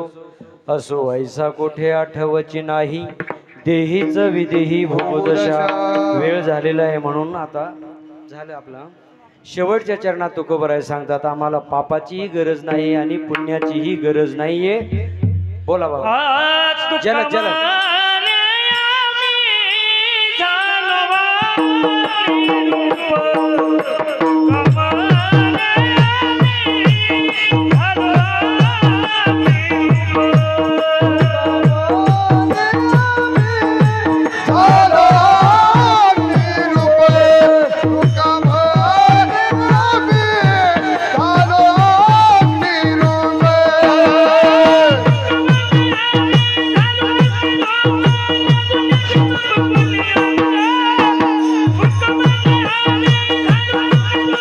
असो ऐसा कोठे आठवची नाही देहीच विदेही भूदशा वेळ झालेला आहे म्हणून आता झालं आपला शेवटच्या चरणात तुकोबराय सांगतात आम्हाला पापाचीही गरज नाही आणि पुण्याचीही गरज नाहीये. बोला बाबा. आज तू जलद, जलद. कमाने आम्ही झालो वारी रूप. कमाने आम्ही झालो वारी रूप. झालो निरूप तुका म्हणे आम्ही झालो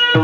निरूप.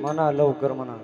म्हणा लवकर म्हणा